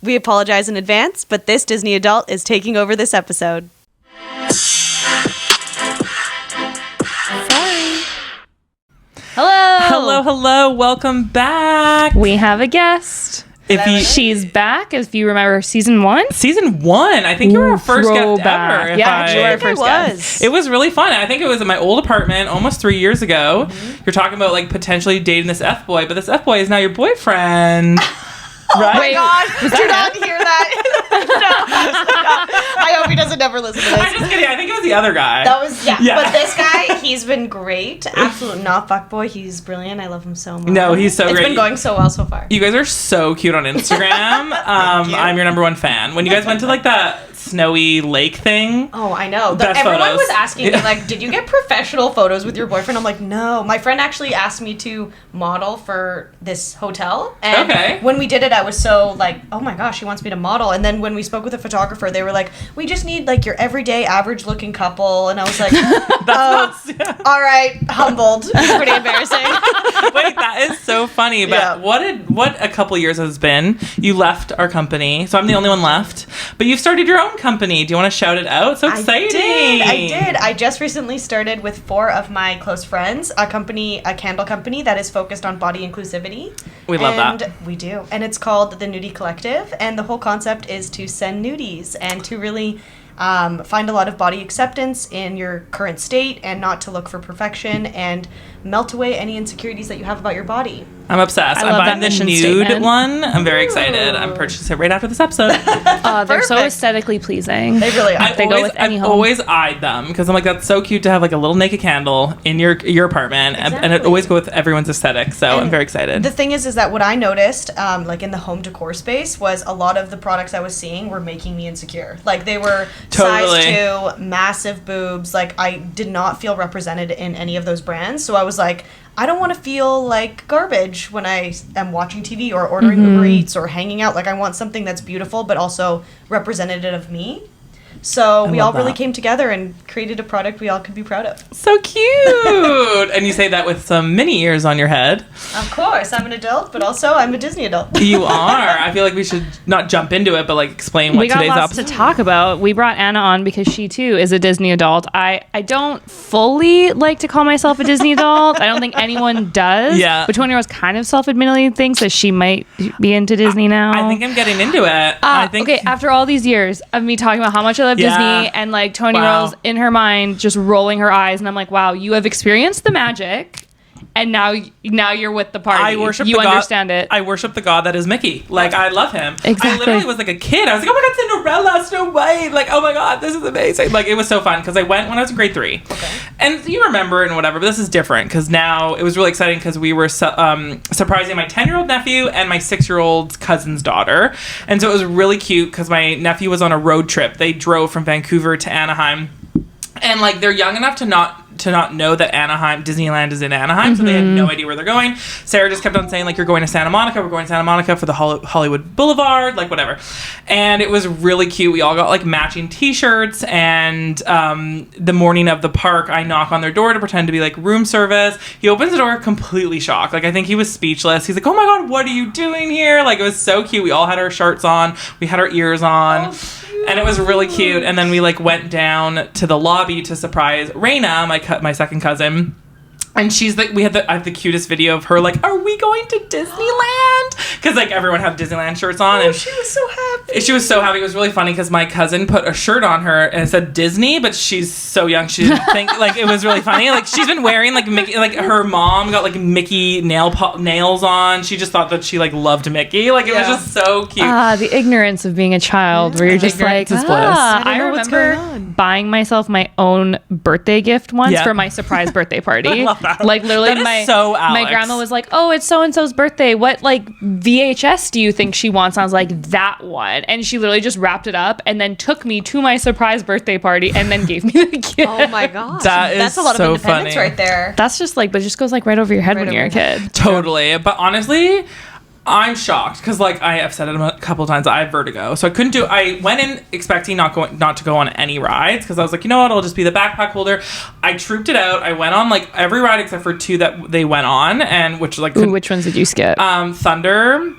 We apologize in advance, but this Disney adult is taking over this episode. Hello. Welcome back. We have a guest. She's back. If you remember season 1. Season 1. I think you were our first guest ever. Yeah, you were our first guest. It was really fun. I think it was in my old apartment almost 3 years ago. Mm-hmm. You're talking about like potentially dating this F-boy, but this F-boy is now your boyfriend. Right? Oh my God. Do not hear that. No, I hope he doesn't ever listen to this. I'm just kidding. I think it was the other guy. That was, yeah. But this guy, he's been great. Absolutely not fuckboy. He's brilliant. I love him so much. No, he's so great. It's been going so well so far. You guys are so cute on Instagram. I'm your number one fan. When you guys went to like that snowy lake thing. Oh, I know. Everyone was asking me, like, did you get professional photos with your boyfriend? I'm like, no. My friend actually asked me to model for this hotel. And when we did it, I was so like, oh my gosh, he wants me to model. And then when we spoke with a photographer, they were like, we just need like your everyday average looking couple. And I was like, all right, humbled. It's pretty embarrassing. Wait, that is so funny. But what a couple years has been. You left our company, so I'm the only one left. But you've started your own company. Do you want to shout it out? So exciting. I did. I just recently started with 4 of my close friends, a candle company that is focused on body inclusivity. We love that. And we do. And it's called the Nudie Collective. And the whole concept is to send nudies and to really find a lot of body acceptance in your current state and not to look for perfection and melt away any insecurities that you have about your body. I'm obsessed. I'm buying the nude one. I'm very excited. I'm purchasing it right after this episode. They're so aesthetically pleasing. They really are. I've always eyed them because I'm like, that's so cute to have like a little naked candle in your apartment. Exactly. And it always goes with everyone's aesthetic. So I'm very excited. The thing is that what I noticed, like in the home decor space, was a lot of the products I was seeing were making me insecure. Like they were size 2, massive boobs. Like I did not feel represented in any of those brands. So I was like, I don't want to feel like garbage when I am watching TV or ordering Uber Eats or hanging out. Like, I want something that's beautiful but also representative of me. So we all really came together and created a product we all could be proud of. So cute! And you say that with some mini ears on your head. Of course. I'm an adult, but also I'm a Disney adult. You are. I feel like we should not jump into it, but like explain what today's episode. We got lots to talk about. We brought Anna on because she too is a Disney adult. I don't fully like to call myself a Disney adult. I don't think anyone does. Yeah. But Toni Rose kind of self-admittedly thinks that she might be into Disney now. I think I'm getting into it. Okay, after all these years of me talking about how much I love Disney and like Toni Rose in her mind just rolling her eyes, and I'm like, wow, you have experienced the magic. And now you're with the party. You understand it. I worship the god that is Mickey. Like, I love him. Exactly. I literally was like a kid. I was like, oh my god, Cinderella, Snow White. Like, oh my god, this is amazing. Like, it was so fun because I went when I was in grade 3. Okay. And you remember it and whatever, but this is different because now it was really exciting because we were surprising my 10-year-old nephew and my 6-year-old cousin's daughter. And so it was really cute because my nephew was on a road trip. They drove from Vancouver to Anaheim. And, like, they're young enough to not know that Disneyland is in Anaheim, so they had no idea where they're going. Sarah just kept on saying, like, you're going to Santa Monica, we're going to Santa Monica for the Hollywood Boulevard, like, whatever. And it was really cute. We all got, like, matching t-shirts, and the morning of the park, I knock on their door to pretend to be, like, room service. He opens the door completely shocked. Like, I think he was speechless. He's like, oh my god, what are you doing here? Like, it was so cute. We all had our shirts on. We had our ears on. And it was really cute. And then we like went down to the lobby to surprise Raina, my second cousin. And she's like, I have the cutest video of her like, are we going to Disneyland? Because like everyone had Disneyland shirts on. And she was so happy. She was so happy. It was really funny because my cousin put a shirt on her and it said Disney, but she's so young she didn't think like it was really funny. Like she's been wearing like Mickey, like her mom got like Mickey nails on. She just thought that she like loved Mickey. Like it was just so cute. The ignorance of being a child where you're just like, I remember buying myself my own birthday gift once for my surprise birthday party. I love that. Like literally my grandma was like, oh, it's so-and-so's birthday. What like VHS do you think she wants? I was like, that one. And she literally just wrapped it up and then took me to my surprise birthday party and then gave me the gift. Oh my gosh. That's a lot so of independence funny. Right there. That's just like, but it just goes like right over your head when you're a kid. Totally. But honestly, I'm shocked because, like, I have said it a couple of times. I have vertigo, so I went in expecting not to go on any rides because I was like, you know what, I'll just be the backpack holder. I trooped it out. I went on like every ride except for 2 that they went on, and which ones did you skip? Thunder.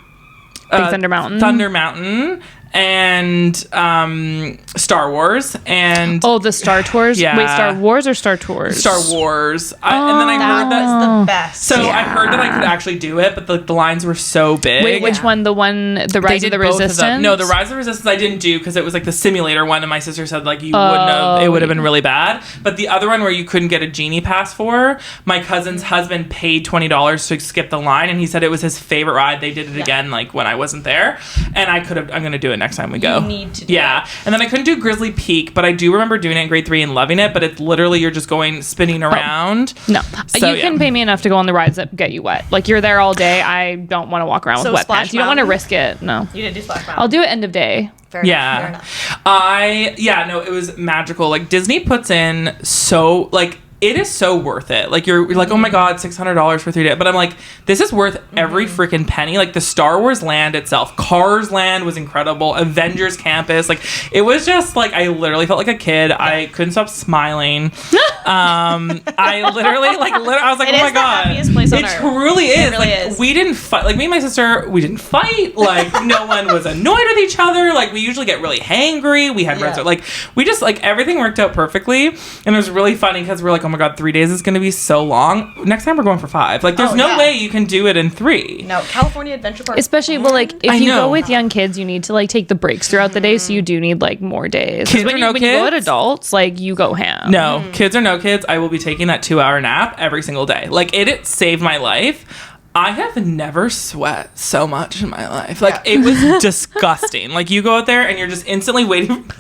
Big Thunder Mountain. Thunder Mountain. And Star Wars and the Star Tours. Yeah. Wait, Star Wars or Star Tours? Star Wars. And then I heard that was the best. So I heard that I could actually do it, but the lines were so big. Wait, which one? The Rise of the Resistance? No, the Rise of the Resistance I didn't do because it was like the simulator one, and my sister said like you wouldn't have. It would have been really bad. But the other one where you couldn't get a genie pass for, my cousin's husband paid $20 to skip the line, and he said it was his favorite ride. They did it again like when I wasn't there, and I'm gonna do it next time we go. You need to do it. And then I couldn't do Grizzly Peak, but I do remember doing it in grade 3 and loving it, but it's literally you're just going spinning around. No. So, you can pay me enough to go on the rides that get you wet. Like you're there all day. I don't want to walk around with wet pants. You don't want to risk it. No. You didn't do Splash Mountain. I'll do it end of day. Fair enough. It was magical. Like Disney puts in so like it is so worth it. Like you're like, oh my god, $600 for 3 days. But I'm like, this is worth every freaking penny. Like the Star Wars land itself, Cars Land was incredible. Avengers Campus, like it was just like I literally felt like a kid. I couldn't stop smiling. I literally I was like, oh my god, happiest place on it earth. Truly is. It really like is. we didn't fight. Like me and my sister, we didn't fight. Like no one was annoyed with each other. Like we usually get really hangry. We had like we just like everything worked out perfectly, and it was really funny because we're like, oh my god, 3 days is going to be so long. Next time we're going for 5. Like there's no way you can do it in 3. No, California Adventure Park. Especially, well, like if you go with young kids, you need to like take the breaks throughout the day, so you do need like more days. Kids when you go at adults, like you go ham. No, kids or no kids, I will be taking that 2-hour nap every single day. Like it saved my life. I have never sweat so much in my life. Like it was disgusting. Like you go out there and you're just instantly waiting.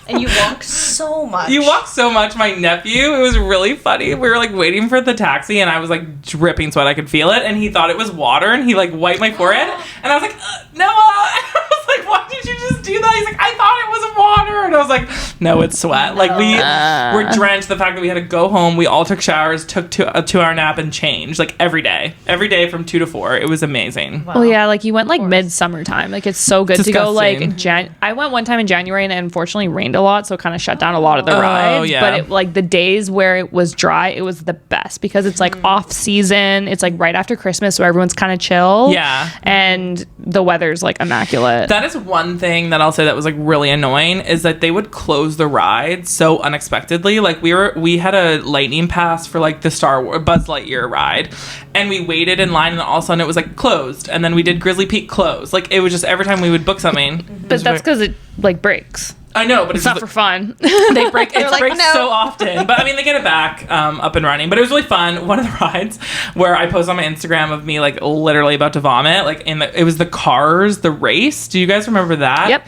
And you walk so much. My nephew, it was really funny. We were like waiting for the taxi and I was like dripping sweat. I could feel it. And he thought it was water and he like wiped my forehead. And I was like, Noah. I was like, why did you just do that? He's like, I thought it was water. And I was like, no, it's sweat. Like we were drenched. The fact that we had to go home. We all took showers, took a 2-hour nap and changed like every day from 2 to 4. It was amazing. Wow. Well, yeah, like you went like midsummer time. Like it's so good to go like I went one time in January and unfortunately rained a lot, so it kind of shut down a lot of the rides. But it, like the days where it was dry, it was the best because it's like off season. It's like right after Christmas, so everyone's kind of chill. Yeah, and the weather's like immaculate. That is one thing that I'll say that was like really annoying is that they would close the rides so unexpectedly. Like we had a lightning pass for like the Star Wars Buzz Lightyear ride, and we waited in line, and all of a sudden it was like closed, and then we did Grizzly Peak closed. Like it was just every time we would book something. But that's because it like breaks. I know, but it's not for fun. They break. It breaks so often, but I mean, they get it back up and running. But it was really fun. One of the rides where I posted on my Instagram of me like literally about to vomit. Like it was the Cars, the race. Do you guys remember that? Yep.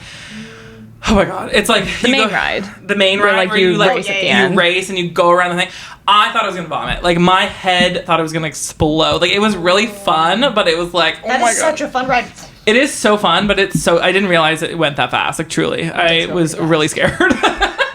Oh my god, it's like the main ride. The main ride where you race at the end. You race and you go around the thing. I thought I was gonna vomit. Like my head thought it was gonna explode. Like it was really fun, but it was like, oh my god, that is such a fun ride. It is so fun, but I didn't realize it went that fast. Like truly, I was really scared.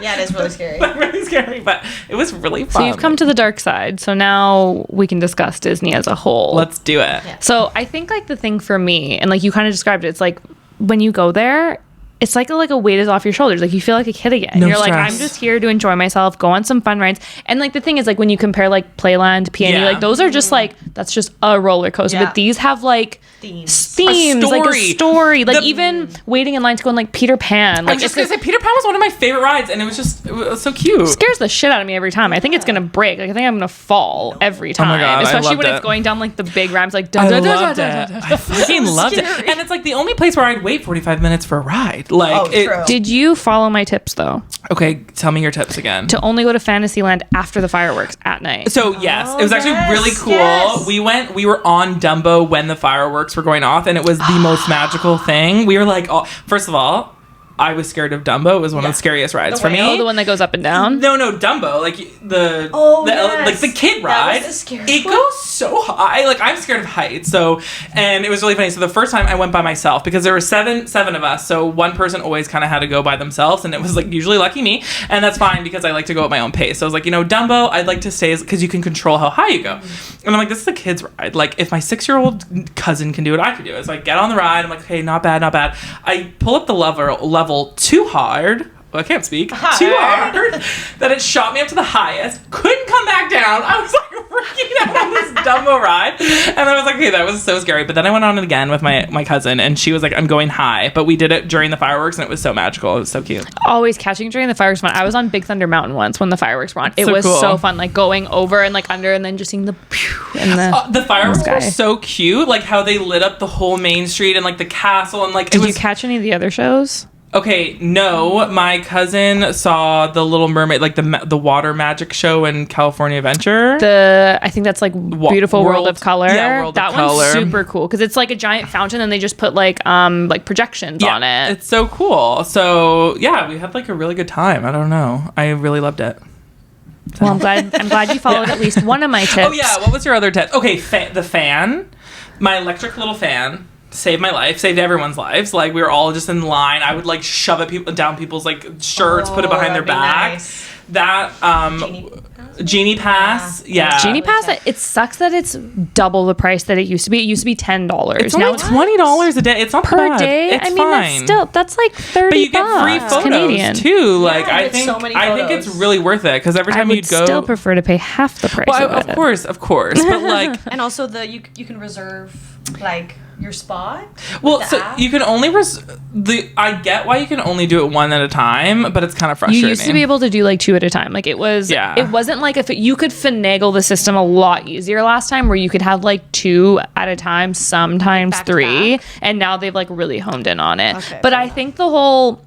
Yeah, it is really scary. Really scary, but it was really fun. So you've come to the dark side. So now we can discuss Disney as a whole. Let's do it. Yeah. So I think like the thing for me, and like you kind of described it, it's like when you go there, it's like a weight is off your shoulders. Like you feel like a kid again. No You're stress. like, I'm just here to enjoy myself, go on some fun rides. And like the thing is like when you compare like Playland, Peony, like those are just like, that's just a roller coaster. But these have like themes, like a story. Like even waiting in line to go on like Peter Pan. Like I'm just gonna say Peter Pan was one of my favorite rides, and it was so cute. It scares the shit out of me every time. I think it's gonna break. Like I think I'm gonna fall every time. Oh my God, especially when it's going down like the big ramps. Like I fucking loved it. And it's like the only place where I'd wait 45 minutes for a ride. Like true. Did you follow my tips though? Okay, tell me your tips again. To only go to Fantasyland after the fireworks at night. So yes, it was actually really cool. Yes. We were on Dumbo when the fireworks were going off, and it was the most magical thing. We were like, first of all, I was scared of Dumbo. It was one of the scariest rides for me. Oh, the one that goes up and down? No, Dumbo. Like like the kid ride. That was the it goes so high. Like I'm scared of heights. So, and it was really funny. So the first time I went by myself because there were seven of us. So one person always kind of had to go by themselves, and it was like usually lucky me. And that's fine because I like to go at my own pace. So I was like, Dumbo, I'd like to stay because you can control how high you go. And I'm like, this is a kid's ride. Like if my 6-year-old cousin can do it, I can do it. So I get on the ride. I'm like, okay, not bad. I pull up the level too hard. Well, I can't speak. Too hard that it shot me up to the highest. Couldn't come back down. I was like freaking out on this Dumbo ride. And I was like, okay, that was so scary. But then I went on it again with my cousin, and she was like, I'm going high. But we did it during the fireworks, and it was so magical. It was so cute. Always catching during the fireworks fun. I was on Big Thunder Mountain once when the fireworks were on. It was so fun, like going over and like under, and then just seeing the and the fireworks were so cute, like how they lit up the whole main street and like the castle, and like did you catch any of the other shows? Okay, no. My cousin saw the Little Mermaid, like the water magic show in California Adventure. I think that's like Beautiful World of Color. Yeah, World of Color. That one's super cool because it's like a giant fountain, and they just put like projections on it. It's so cool. So yeah, we had like a really good time. I don't know. I really loved it. So. Well, I'm glad you followed at least one of my tips. Oh yeah, what was your other tip? Okay, the fan, my electric little fan. Saved my life, saved everyone's lives. Like, we were all just in line. I would like shove it down people's like shirts, put it behind their back. Nice. That Genie Pass. Yeah. Genie Pass, it sucks that it's double the price that it used to be. It used to be $10. It's only $20 a day. It's not per bad. day. It's fine. That's like $30. But you get free photos Canadian. too. Like I think it's really worth it because every time you go, I would still prefer to pay half the price. Well, of course, but like, and also you can reserve like your spot. Well, so app? You can only I get why you can only do it one at a time, but it's kind of frustrating. You used to be able to do like 2 at a time. Like it wasn't like if you could finagle the system a lot easier last time, where you could have like 2 at a time, sometimes 3, and now they've like really honed in on it. Okay, but I think the whole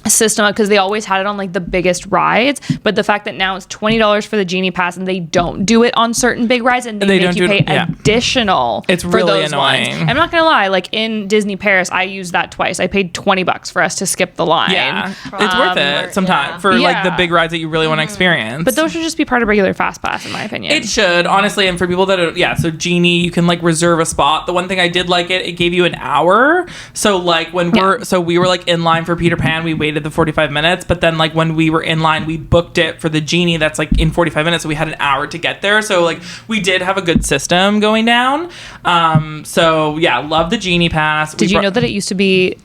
system, because they always had it on like the biggest rides, but the fact that now it's $20 for the Genie Pass and they don't do it on certain big rides, and they make you pay additional it's for really those annoying ones. I'm not gonna lie, like in Disney Paris I used that twice. I paid $20 for us to skip the line. It's worth it sometimes for like the big rides that you really want to experience, but those should just be part of regular Fast Pass in my opinion. It should, honestly. And for people that are so Genie, you can like reserve a spot. The one thing I did like, it gave you an hour, so like when we were like in line for Peter Pan, we waited the 45 minutes, but then like when we were in line, we booked it for the Genie that's like in 45 minutes, so we had an hour to get there. So like we did have a good system going down. So yeah, love the Genie Pass. Did you know that it used to be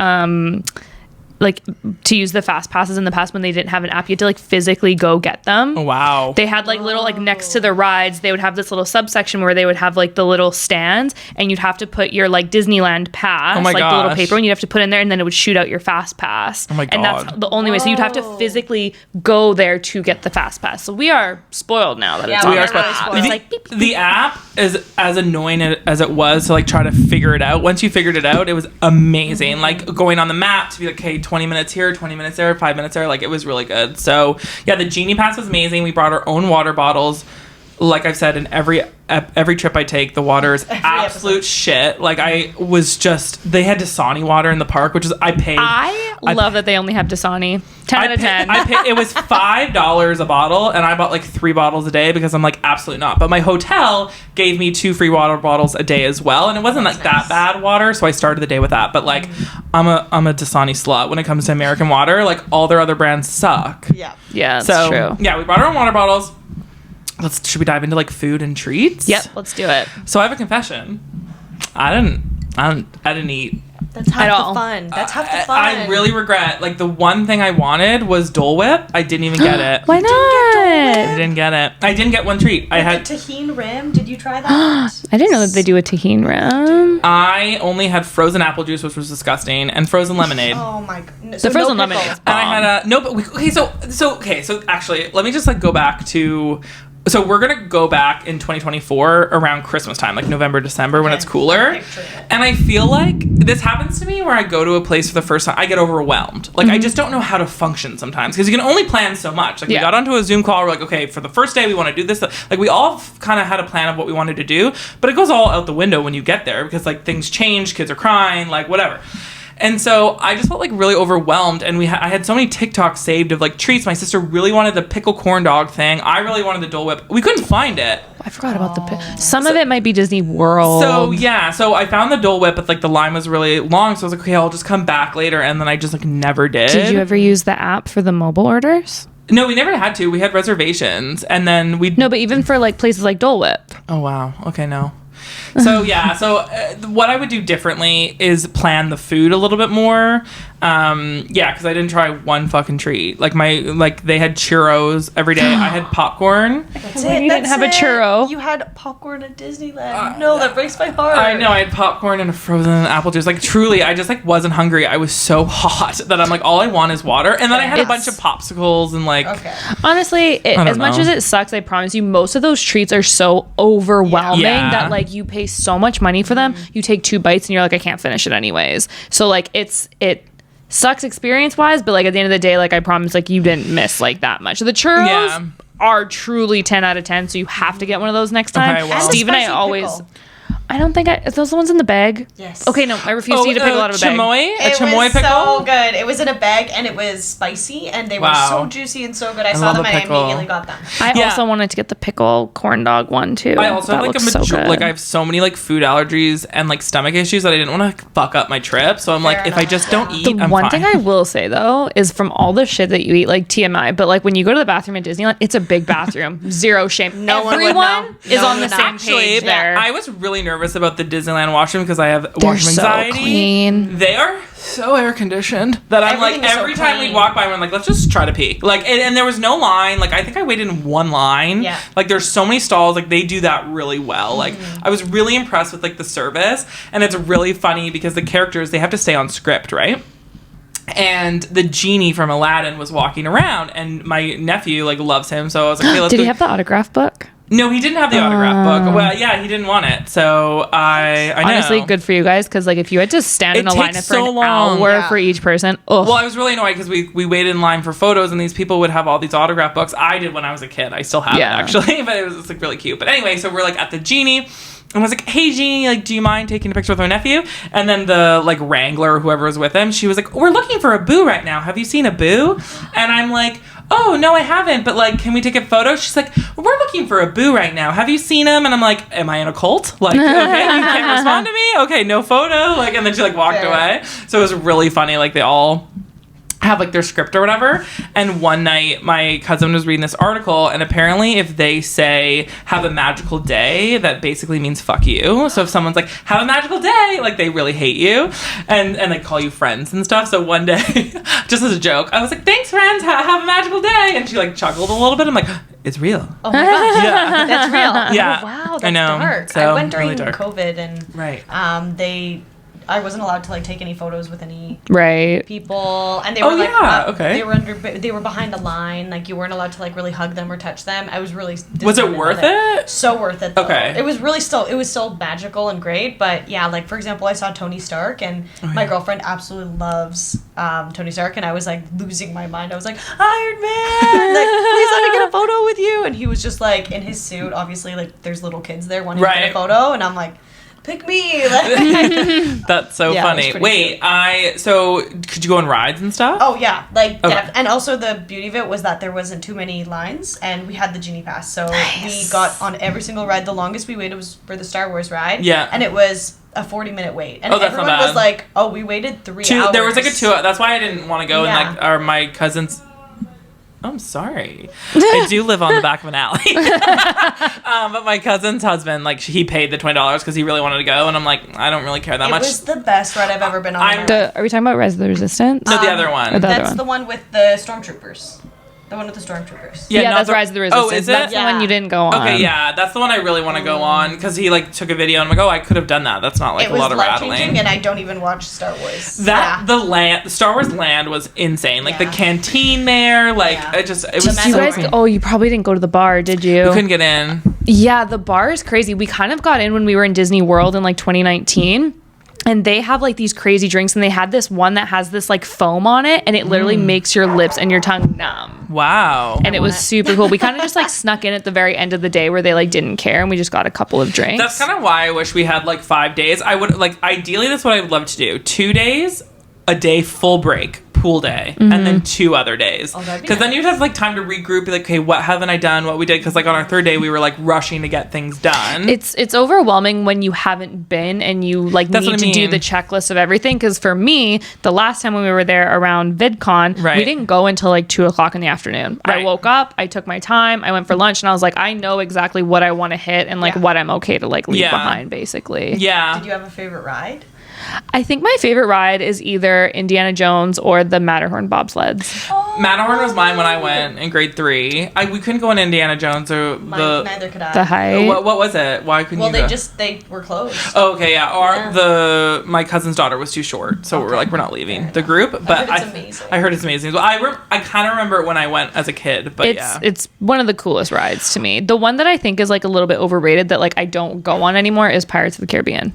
like to use the fast passes in the past when they didn't have an app, you had to like physically go get them. Oh, wow. They had like little like next to the rides, they would have this little subsection where they would have like the little stands, and you'd have to put your like Disneyland pass, the little paper, and you'd have to put in there, and then it would shoot out your fast pass. Oh my God. And that's the only way. So you'd have to physically go there to get the fast pass. So we are spoiled now that it's on the app. It's like beep, beep, the app is as annoying as it was to like try to figure it out. Once you figured it out, it was amazing. Mm-hmm. Like going on the map to be like, okay, 20 minutes here, 20 minutes there, 5 minutes there. Like it was really good. So yeah, the Genie Pass was amazing. We brought our own water bottles. Like I've said, in every trip I take, the water is absolute shit. Like they had Dasani water in the park, which is I love that they only have Dasani. 10 out of 10. It was $5 a bottle, and I bought like 3 bottles a day because I'm like, absolutely not. But my hotel gave me 2 free water bottles a day as well, and it wasn't like that bad water, so I started the day with that. But like, I'm a Dasani slut when it comes to American water. Like all their other brands suck. Yeah, that's true. Yeah, we brought our own water bottles. Should we dive into like food and treats? Yep, let's do it. So I have a confession. I didn't eat. That's half the fun. That's half the fun. I really regret. Like the one thing I wanted was Dole Whip. I didn't even get it. Why not? I didn't get it. I didn't get one treat. I had tahini rim. Did you try that? I didn't know that they do a tahini rim. I only had frozen apple juice, which was disgusting, and frozen lemonade. Oh my god. The frozen lemonade is bomb. And I had so actually, let me just like go back to. So we're going to go back in 2024 around Christmas time, like November, December, when it's cooler. And I feel like this happens to me where I go to a place for the first time, I get overwhelmed. Like, I just don't know how to function sometimes because you can only plan so much. Like, we got onto a Zoom call. We're like, okay, for the first day, we want to do this. Like, we all kind of had a plan of what we wanted to do, but it goes all out the window when you get there because, like, things change, kids are crying, like, whatever. And so I just felt like really overwhelmed, and I had so many TikToks saved of like treats. My sister really wanted the pickle corn dog thing. I really wanted the Dole Whip. We couldn't find it. I forgot about the some of it might be Disney World. So I found the Dole Whip, but like the line was really long, so I was like, okay, I'll just come back later, and then I just like never did. Did you ever use the app for the mobile orders? No, we never had to. We had reservations, and then No, but even for like places like Dole Whip. Oh wow. Okay, no. So yeah, what I would do differently is plan the food a little bit more. Yeah, because I didn't try one fucking treat. Like they had churros every day. I had popcorn. That's it. You didn't have a churro. You had popcorn at Disneyland. No, that breaks my heart. I know. I had popcorn and a frozen apple juice. Like truly, I just like wasn't hungry. I was so hot that I'm like, all I want is water. And then I had a bunch of popsicles and like. Okay. Honestly, as much as it sucks, I promise you, most of those treats are so overwhelming that like you pay so much money for them. You take 2 bites and you're like, I can't finish it anyways. So like it sucks experience wise, but like at the end of the day, like I promise, like you didn't miss like that much. The churros are truly 10 out of 10, so you have to get one of those next time. Okay, well. Steve and I always pickle. I don't think are those the ones in the bag? Yes. Okay, no, I refuse to eat a pickle out of a bag. A chamoy pickle? So good. It was in a bag and it was spicy and they were so juicy and so good. I saw them and I immediately got them. I also wanted to get the pickle corn dog one too. I also have like I have so many like food allergies and like stomach issues that I didn't want to fuck up my trip. So I'm like, if I just don't eat, I'm one fine. thing I will say though is from all the shit that you eat, like TMI, but like when you go to the bathroom at Disneyland, it's a big bathroom. Zero shame. Everyone is on the same page there. I was really nervous about the Disneyland washroom because I have washroom anxiety. So clean. They are so air conditioned that I'm like every time we walk by, I'm like, let's just try to pee. Like, and there was no line. Like, I think I waited in one line. Yeah. Like, there's so many stalls. Like, they do that really well. Like, I was really impressed with like the service, and it's really funny because the characters, they have to stay on script, right? And the genie from Aladdin was walking around, and my nephew like loves him, so I was like, hey, let's Did he have the autograph book? No, he didn't have the autograph book. Well, yeah, he didn't want it. So I honestly, know. good for you guys, because like if you had to stand in a line for an hour for each person. Well, I was really annoyed because we waited in line for photos and these people would have all these autograph books. I did when I was a kid. I still have it actually, but it was like really cute. But anyway, so we're like at the genie. And I was like, hey, Jeannie, like, do you mind taking a picture with my nephew? And then the, like, wrangler or whoever was with him, she was like, we're looking for a Boo right now. Have you seen a Boo? And I'm like, oh, no, I haven't. But, like, can we take a photo? She's like, we're looking for a Boo right now. Have you seen him? And I'm like, am I in a cult? Like, okay, you can't respond to me? Okay, no photo. Like, and then she, like, walked away. So it was really funny. Like, they all have like their script or whatever. And one night my cousin was reading this article, and apparently if they say have a magical day, that basically means fuck you. So if someone's like have a magical day, like they really hate you and they call you friends and stuff. So one day just as a joke, I was like, thanks friends, have a magical day, and she like chuckled a little bit. I'm like, it's real. Oh my god. Yeah, that's real. Yeah. Oh, wow, that's I know. dark. So, I went during really dark. COVID and I wasn't allowed to like take any photos with any people, and they were they were behind a line. Like you weren't allowed to like really hug them or touch them. I was really was it worth it? So worth it. Though. Okay, it was still magical and great. But yeah, like for example, I saw Tony Stark, and my girlfriend absolutely loves Tony Stark, and I was like losing my mind. I was like, Iron Man, like please let me get a photo with you. And he was just like in his suit. Obviously, like there's little kids there wanting to get a photo, and I'm like, pick me. That's so funny. Wait, so could you go on rides and stuff? Oh yeah, like and also the beauty of it was that there wasn't too many lines, and we had the Genie Pass, so we got on every single ride. The longest we waited was for the Star Wars ride, and it was a 40-minute wait, and everyone was like, "Oh, we waited 3 hours." There was like a 2. That's why I didn't want to go. And like, my cousins. I'm sorry. I do live on the back of an alley. But my cousin's husband, like, he paid the $20 because he really wanted to go. And I'm like, I don't really care that much. It was the best ride I've ever been on. Are we talking about Rise of the Resistance? No, the other one. That's the one with the Stormtroopers. The one with the Stormtroopers. Yeah, that's Rise of the Resistance. Oh, is it? That's the one you didn't go on. Okay, yeah, that's the one I really want to go on because he like took a video and I'm like, oh, I could have done that. That's not like a lot of rattling. And I don't even watch Star Wars. The Star Wars land was insane. Like the canteen there, like it was so you guys, you probably didn't go to the bar, did you? We couldn't get in. Yeah, the bar is crazy. We kind of got in when we were in Disney World in like 2019. And they have like these crazy drinks, and they had this one that has this like foam on it, and it literally makes your lips and your tongue numb. Wow. And it was super cool. We kind of just like snuck in at the very end of the day where they like didn't care, and we just got a couple of drinks. That's kind of why I wish we had like 5 days. I would like, ideally that's what I would love to do. 2 days, a day full break, pool day, and then 2 other days. Because then you'd have like time to regroup, be like, okay, what haven't I done, what we did, because like on our 3rd day we were like rushing to get things done. It's overwhelming when you haven't been and you like need to do the checklist of everything. Because for me, the last time when we were there around VidCon, we didn't go until like 2:00 in the afternoon. I woke up, I took my time, I went for lunch, and I was like, I know exactly what I want to hit and like what I'm okay to like leave behind, basically. Yeah. Did you have a favorite ride? I think my favorite ride is either Indiana Jones or the Matterhorn bobsleds. Matterhorn was mine when I went in grade 3. We couldn't go on Indiana Jones or neither could I. The height. What was it? Why couldn't you go? They were closed. Oh, okay, yeah. My cousin's daughter was too short, so we're not leaving the group. But I heard it's amazing. Well, I kind of remember it when I went as a kid, but it's one of the coolest rides to me. The one that I think is like a little bit overrated that like I don't go on anymore is Pirates of the Caribbean.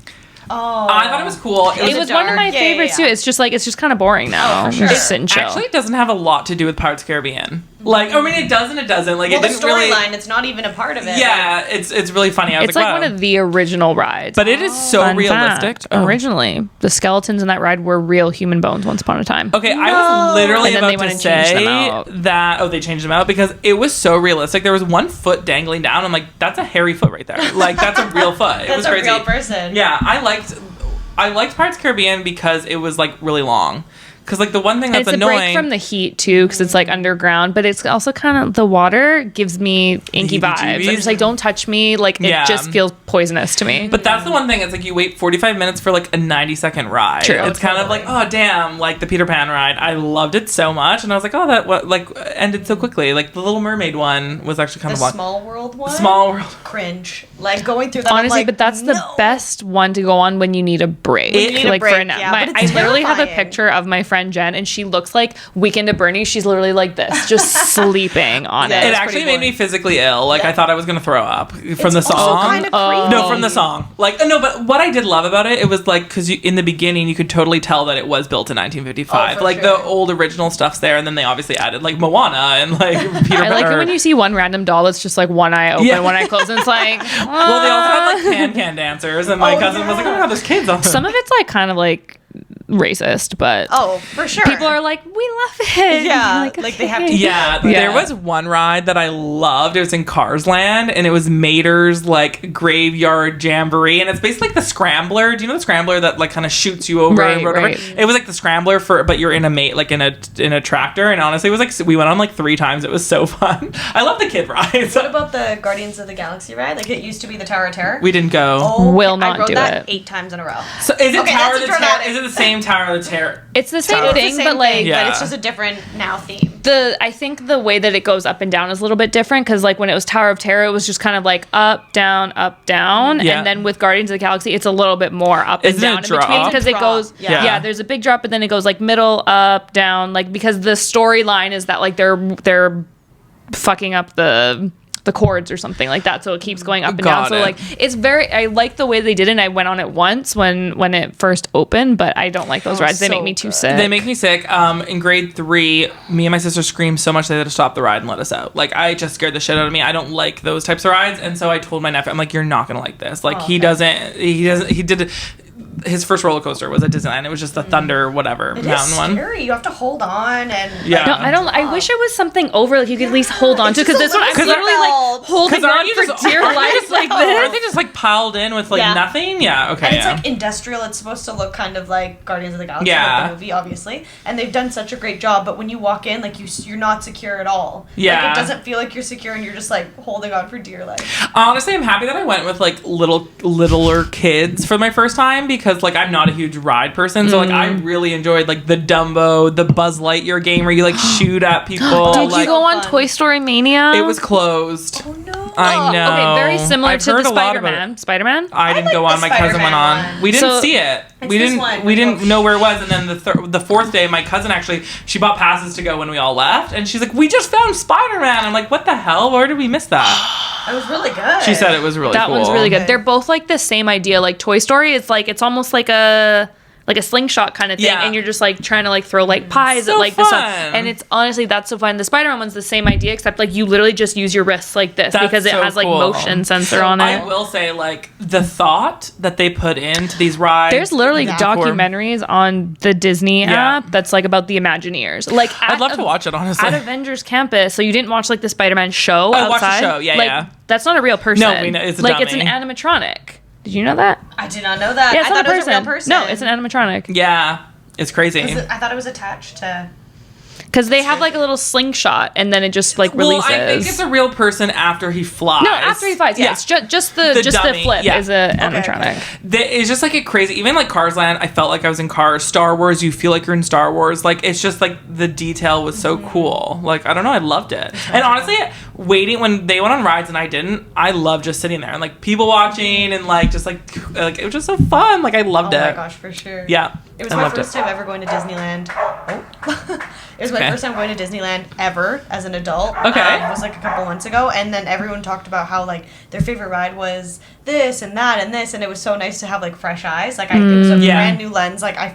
Oh, I thought it was cool. It was one of my favorites too. It's just kind of boring now. Oh, for sure. Just sit and chill. Actually, it doesn't have a lot to do with Pirates of the Caribbean. Like, I mean, it does and it doesn't. Like, well, it didn't the storyline, it's not even a part of it. Yeah, it's really funny. It's like one of the original rides. But it is so Fun realistic. Fact, originally, the skeletons in that ride were real human bones once upon a time. Okay, I was literally about to say that. They changed them out because it was so realistic. There was one foot dangling down. I'm like, that's a hairy foot right there. Like, that's a real foot. It was crazy. That's a real person. Yeah, I liked Pirates of the Caribbean because it was like really long. Because like the one thing that's annoying, it's a break from the heat too, because it's like underground, but it's also kind of the water gives me inky vibes. I'm just like, don't touch me, like it just feels poisonous to me. But that's the one thing. It's like you wait 45 minutes for like a 90-second ride. True. It's kind of like, oh damn, like the Peter Pan ride. I loved it so much, and I was like, oh, that ended so quickly. Like the Little Mermaid one was actually kind of long. Small World one. Small World. Cringe. Like going through that. Honestly, like, but that's the best one to go on when you need a break. For a nap. Yeah, I literally have a picture of my friend Jen, and she looks like Weekend at Bernie's. She's literally like this, just sleeping on it. It actually made me physically ill. Like I thought I was gonna throw up from the song. Also kind of creepy. No, from the song. Like no, but what I did love about it was like because in the beginning you could totally tell that it was built in 1955. Like the old original stuff's there, and then they obviously added like Moana and like Peter Pan. I like it when you see one random doll that's just like one eye open, one eye closed, and it's like. Well, they also had like can dancers, and my cousin was like, "Oh my god, there's kids on them." Some of it's like kind of like racist, but for sure, people are like, we love it. Yeah, like they have to. Yeah, there was one ride that I loved. It was in Cars Land, and it was Mater's like graveyard jamboree, and it's basically like the Scrambler. Do you know the Scrambler that like kind of shoots you over and whatever? Right. It was like the Scrambler but you're in a tractor, and honestly, it was like we went on like 3 times. It was so fun. I love the kid rides. What about the Guardians of the Galaxy ride? Like it used to be the Tower of Terror. We didn't go. Will not I rode do that it 8 times in a row. So is it Tower of the Terror? Is it the same Tower of the Terror? It's the same thing, but like, but it's just a different now theme. I think the way that it goes up and down is a little bit different because like when it was Tower of Terror, it was just kind of like up, down, and then with Guardians of the Galaxy, it's a little bit more up and down in between because it goes. Yeah, there's a big drop, but then it goes like middle, up, down, like because the storyline is that like they're fucking up the chords or something like that, so it keeps going up and down. So like it's I like the way they did it, and I went on it once when it first opened, but I don't like those rides. They make me too sick. They make me sick. In grade 3, me and my sister screamed so much they had to stop the ride and let us out. Like I just scared the shit out of me. I don't like those types of rides, and so I told my nephew, I'm like, you're not gonna like this. Like he did his first roller coaster was at Disneyland. It was just the Thunder whatever mountain one. Scary. You have to hold on and No, I don't. I wish it was something over like you could at least hold on to because this one I'm literally like holding on for dear life like this. Aren't they just like piled in with like nothing? Yeah. Okay. And it's like industrial. It's supposed to look kind of like Guardians of the Galaxy, like the movie, obviously. And they've done such a great job. But when you walk in, like you're not secure at all. Yeah. Like, it doesn't feel like you're secure, and you're just like holding on for dear life. Honestly, I'm happy that I went with like littler kids for my first time because like I'm not a huge ride person, so like I really enjoyed like the Dumbo, the Buzz Lightyear game where you like shoot at people. Did you go on Toy Story Mania? It was closed. Oh no! I know. Okay, very similar to the Spider-Man. Spider-Man. I didn't go on. My cousin went on. We didn't see it. We didn't know where it was, and then the 4th day, my cousin she bought passes to go when we all left, and she's like, "We just found Spider-Man." I'm like, "What the hell? Where did we miss that?" It was really good. She said it was really that cool. That one's really good. They're both like the same idea. Like Toy Story, it's almost like a slingshot kind of thing, and you're just like trying to like throw like pies at like fun. This one, and it's honestly that's so fun. The Spider-Man one's the same idea, except like you literally just use your wrists like this because it has like motion sensor on it. I will say like the thought that they put into these rides. There's literally documentaries on the Disney app that's like about the Imagineers. Like I'd love to watch it honestly. At Avengers Campus, so you didn't watch like the Spider-Man show outside. Watched the show, yeah. That's not a real person. No, it's a like dummy. It's an animatronic. Did you know that? I did not know that. Yeah, it's not a real person. No, it's an animatronic. Yeah, it's crazy. I thought it was attached to Because they have like a little slingshot and then it just like releases. Well, I think it's a real person after he flies. No, after he flies. Yeah, it's just the flip is an animatronic. It's just like a crazy. Even like Cars Land, I felt like I was in Cars. Star Wars, you feel like you're in Star Wars. Like it's just like the detail was so cool. Like I don't know, I loved it. And honestly, waiting when they went on rides and I didn't, I loved just sitting there and like people watching and like just like it was just so fun. Like I loved it. Oh my gosh, for sure. Yeah. It was my first time ever going to Disneyland. It was my first time going to Disneyland ever as an adult. Okay. It was like a couple months ago, and then everyone talked about how like their favorite ride was this and that and this, and it was so nice to have like fresh eyes. Like it was a brand new lens. Like I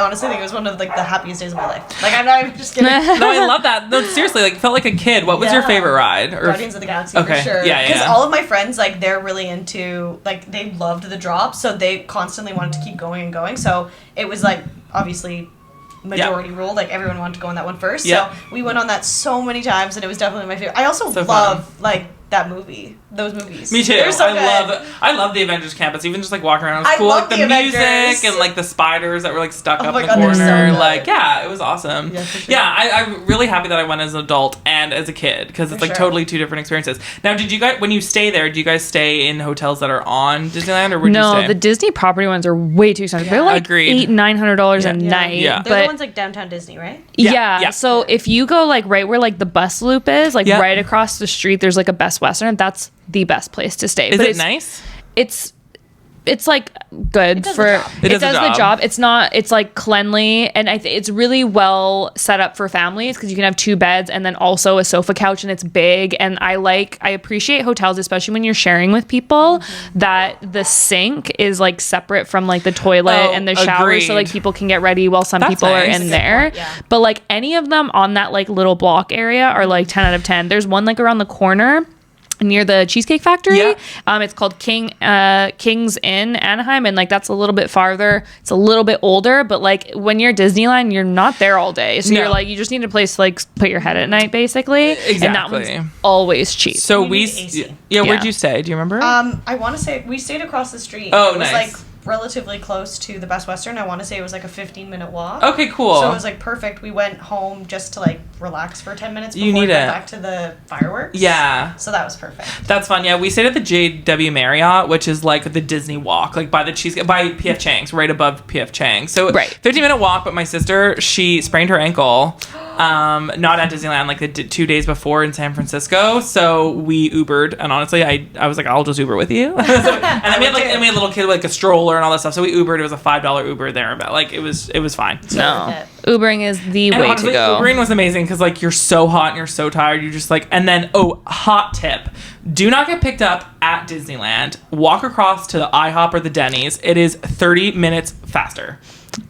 honestly think it was one of like the happiest days of my life. Like I'm not even just kidding. No, I love that. No, seriously, like felt like a kid. What was your favorite ride? Guardians of the Galaxy for sure. Yeah. Because all of my friends like they're really into like they loved the drop, so they constantly wanted to keep going and going. So it was like obviously majority rule, like everyone wanted to go on that one first. So we went on that so many times and it was definitely my favorite. I also love like that movie, those movies. Me too. They're so I love the Avengers campus. Even just like walking around, it was cool. Like the music and like the spiders that were like stuck up in the corner. So like it was awesome. Yeah, for sure. I'm really happy that I went as an adult and as a kid because it's like totally two different experiences. Now, did you guys, when you stay there, do you guys stay in hotels that are on Disneyland or where do you stay? No, the Disney property ones are way too expensive. They're like $800-900 a night. Yeah. They're the ones like downtown Disney, right? Yeah. So if you go like right where like the bus loop is, like right across the street, there's like a Best Western. That's the best place to stay. Is it nice? It's like good for it does the job. It's like cleanly and it's really well set up for families because you can have 2 beds and then also a sofa couch and it's big. And I appreciate hotels, especially when you're sharing with people, that the sink is like separate from like the toilet and the shower, so like people can get ready while some people are in there. But like any of them on that like little block area are like 10 out of 10. There's one like around the corner near the Cheesecake Factory. It's called King's Inn Anaheim, and like that's a little bit farther. It's a little bit older, but like when you're at Disneyland, you're not there all day, so you're like you just need a place to like put your head at night, basically. Exactly. And that one's always cheap. So where'd you stay? Do you remember? I want to say we stayed across the street. Oh, it was nice. like relatively close to the Best Western. I want to say it was like a 15-minute walk. Okay, cool. So it was like perfect. We went home just to like relax for 10 minutes before we went back to the fireworks. Yeah. So that was perfect. That's fun. Yeah, we stayed at the JW Marriott, which is like the Disney walk, like by the by PF Chang's, right above PF Chang's. So 15-minute walk, but my sister, she sprained her ankle. Not at Disneyland, like the 2 days before in San Francisco. So we Ubered, and honestly, I was like, I'll just Uber with you. And then we had a little kid with like a stroller and all that stuff. So we Ubered. It was a $5 Uber there, but like it was fine. Ubering is the way honestly, to go. Ubering was amazing because like you're so hot and you're so tired. You just like, and then hot tip: do not get picked up at Disneyland. Walk across to the IHOP or the Denny's. It is 30 minutes faster.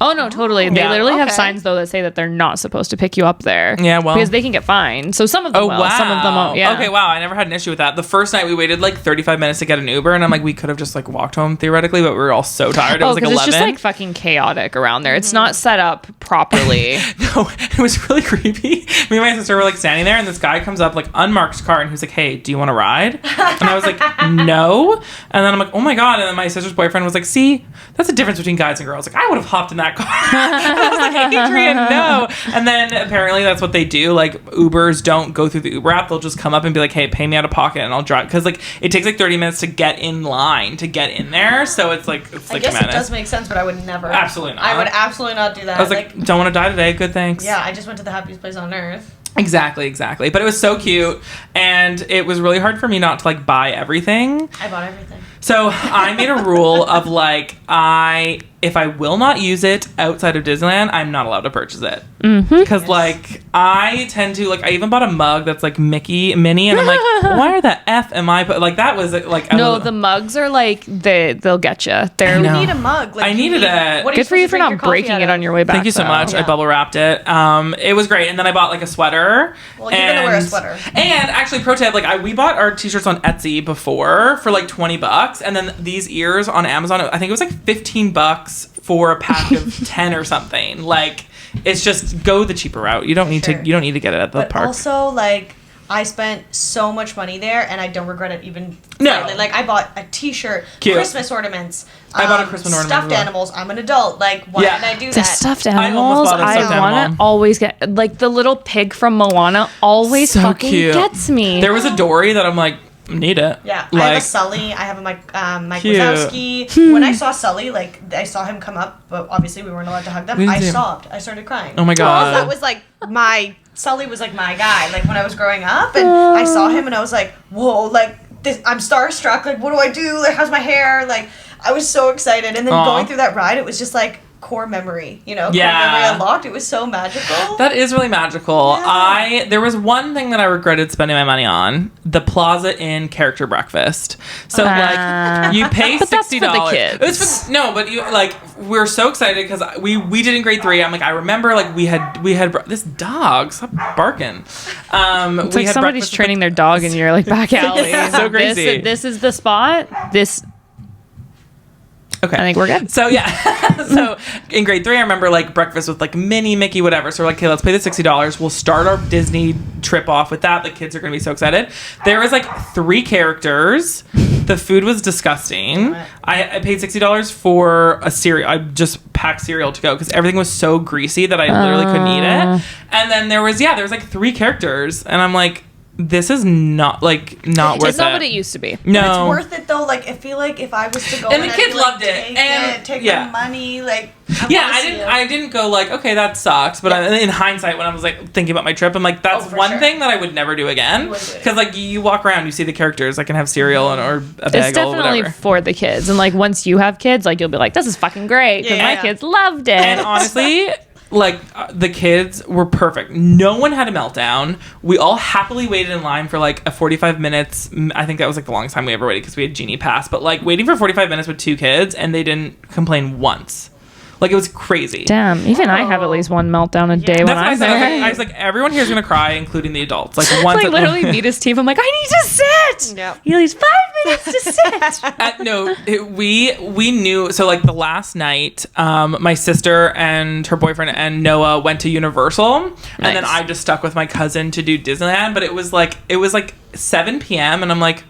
Oh no, totally. They literally have signs though that say that they're not supposed to pick you up there. Yeah, well, because they can get fined. So some of them will, some of them won't. Yeah. Okay, wow. I never had an issue with that. The first night we waited like 35 minutes to get an Uber, and I'm like, we could have just like walked home theoretically, but we were all so tired. It was like 11. It's just like fucking chaotic around there. It's not set up properly. No, it was really creepy. Me and my sister were like standing there, and this guy comes up, like unmarked car, and he's like, "Hey, do you want to ride?" And I was like, "No." And then I'm like, "Oh my god!" And then my sister's boyfriend was like, "See, that's the difference between guys and girls. Like, I would have hopped in that car." I was like, Adrian, no. And then apparently that's what they do. Like Ubers don't go through the Uber app. They'll just come up and be like, hey, pay me out of pocket and I'll drive. Because like it takes like 30 minutes to get in line to get in there. So it's like I guess it does make sense, but I would never. Absolutely not. I would absolutely not do that. I was like don't want to die today. Good, thanks. Yeah, I just went to the happiest place on earth. Exactly. But it was so cute. And it was really hard for me not to like buy everything. I bought everything. So I made a rule of like, if I will not use it outside of Disneyland, I'm not allowed to purchase it. Because like I tend to like, I even bought a mug that's like Minnie, and I'm like, why are the F am I put like that was like the mugs are like they'll get you. You need a mug. Like, I needed it. Good for you for not breaking it on your way back. Thank you so much. Yeah. I bubble wrapped it. It was great, and then I bought like a sweater. Well, you're gonna wear a sweater. And actually, pro tip: like we bought our t-shirts on Etsy before for like $20, and then these ears on Amazon. I think it was like $15 for a pack of 10 or something. Like it's just go the cheaper route. You don't need to. You don't need to get it at the park. Also, like I spent so much money there, and I don't regret it even. No. Slightly. Like, I bought a T-shirt, Christmas ornaments. I bought a Christmas ornament. Stuffed animals. I'm an adult. Like, why did I do that? The stuffed animals, I want to always get. Like, the little pig from Moana always so fucking cute. Gets me. There was a Dory that I'm like, need it. Yeah, like, I have a Sully. I have a Mike Wazowski. When I saw Sully, like, I saw him come up, but obviously we weren't allowed to hug them. I sobbed. I started crying. Oh my God. That was like Sully was like my guy. Like, when I was growing up, and I saw him, and I was like, whoa, like, this, I'm starstruck. Like, what do I do? Like, how's my hair? Like, I was so excited. And then going through that ride, it was just like core memory, core memory unlocked. It was so magical. That is really magical. Yeah. There was one thing that I regretted spending my money on: the Plaza Inn character breakfast. So like, you pay $60. That's for the kids. It was but you like, we're so excited because we did in grade 3. I'm like, I remember like we had this dog, stop barking. It's like somebody's training their dog in your like back alley. So crazy. This is the spot. Okay. I think we're good. So, yeah. So, in grade 3, I remember, like, breakfast with, like, Minnie, Mickey, whatever. So, we're like, okay, let's pay the $60. We'll start our Disney trip off with that. The kids are going to be so excited. There was, like, 3 characters. The food was disgusting. I paid $60 for a cereal. I just packed cereal to go because everything was so greasy that I literally couldn't eat it. And then there was, like, 3 characters. And I'm like, this is not worth it. It's not what it used to be. No. But it's worth it, though. Like, I feel like if I was to go and the kids loved it. Take the money, like... I didn't go like, okay, that sucks. But in hindsight, when I was like thinking about my trip, I'm like, that's one thing that I would never do again. Because like, you walk around, you see the characters. I can have cereal or a bagel. It's definitely for the kids. And like, once you have kids, like, you'll be like, this is fucking great. Because my kids loved it. And honestly... Like, the kids were perfect. No one had a meltdown. We all happily waited in line for, like, 45 minutes. I think that was, like, the longest time we ever waited because we had Genie Pass. But, like, waiting for 45 minutes with 2 kids, and they didn't complain once. Like, it was crazy. Damn, even I have at least one meltdown a day when I'm there. I was like, everyone here's going to cry, including the adults. Like, once like, literally meet his team. I'm like, I need to sit! Yep. He leaves 5 minutes to sit! We knew, so, like, the last night, my sister and her boyfriend and Noah went to Universal, and then I just stuck with my cousin to do Disneyland, but it was like 7 p.m., and I'm like...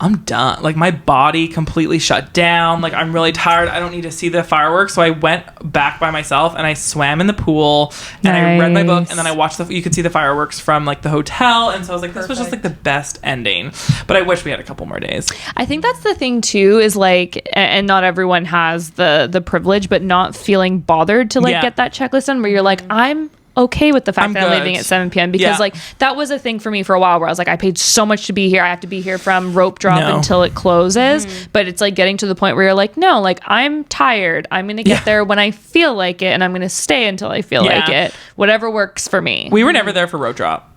I'm done. Like, my body completely shut down. Like, I'm really tired. I don't need to see the fireworks. So I went back by myself and I swam in the pool and I read my book and then I watched you could see the fireworks from like the hotel. And so I was like, this was just like the best ending. But I wish we had a couple more days. I think that's the thing too, is like, and not everyone has the privilege, but not feeling bothered to like get that checklist done where you're like, I'm okay with the fact that I'm leaving at 7 p.m. because like that was a thing for me for a while where I was like, I paid so much to be here. I have to be here from rope drop until it closes. But it's like getting to the point where you're like, no, like I'm tired. I'm going to get there when I feel like it and I'm going to stay until I feel like it. Whatever works for me. We were never there for rope drop.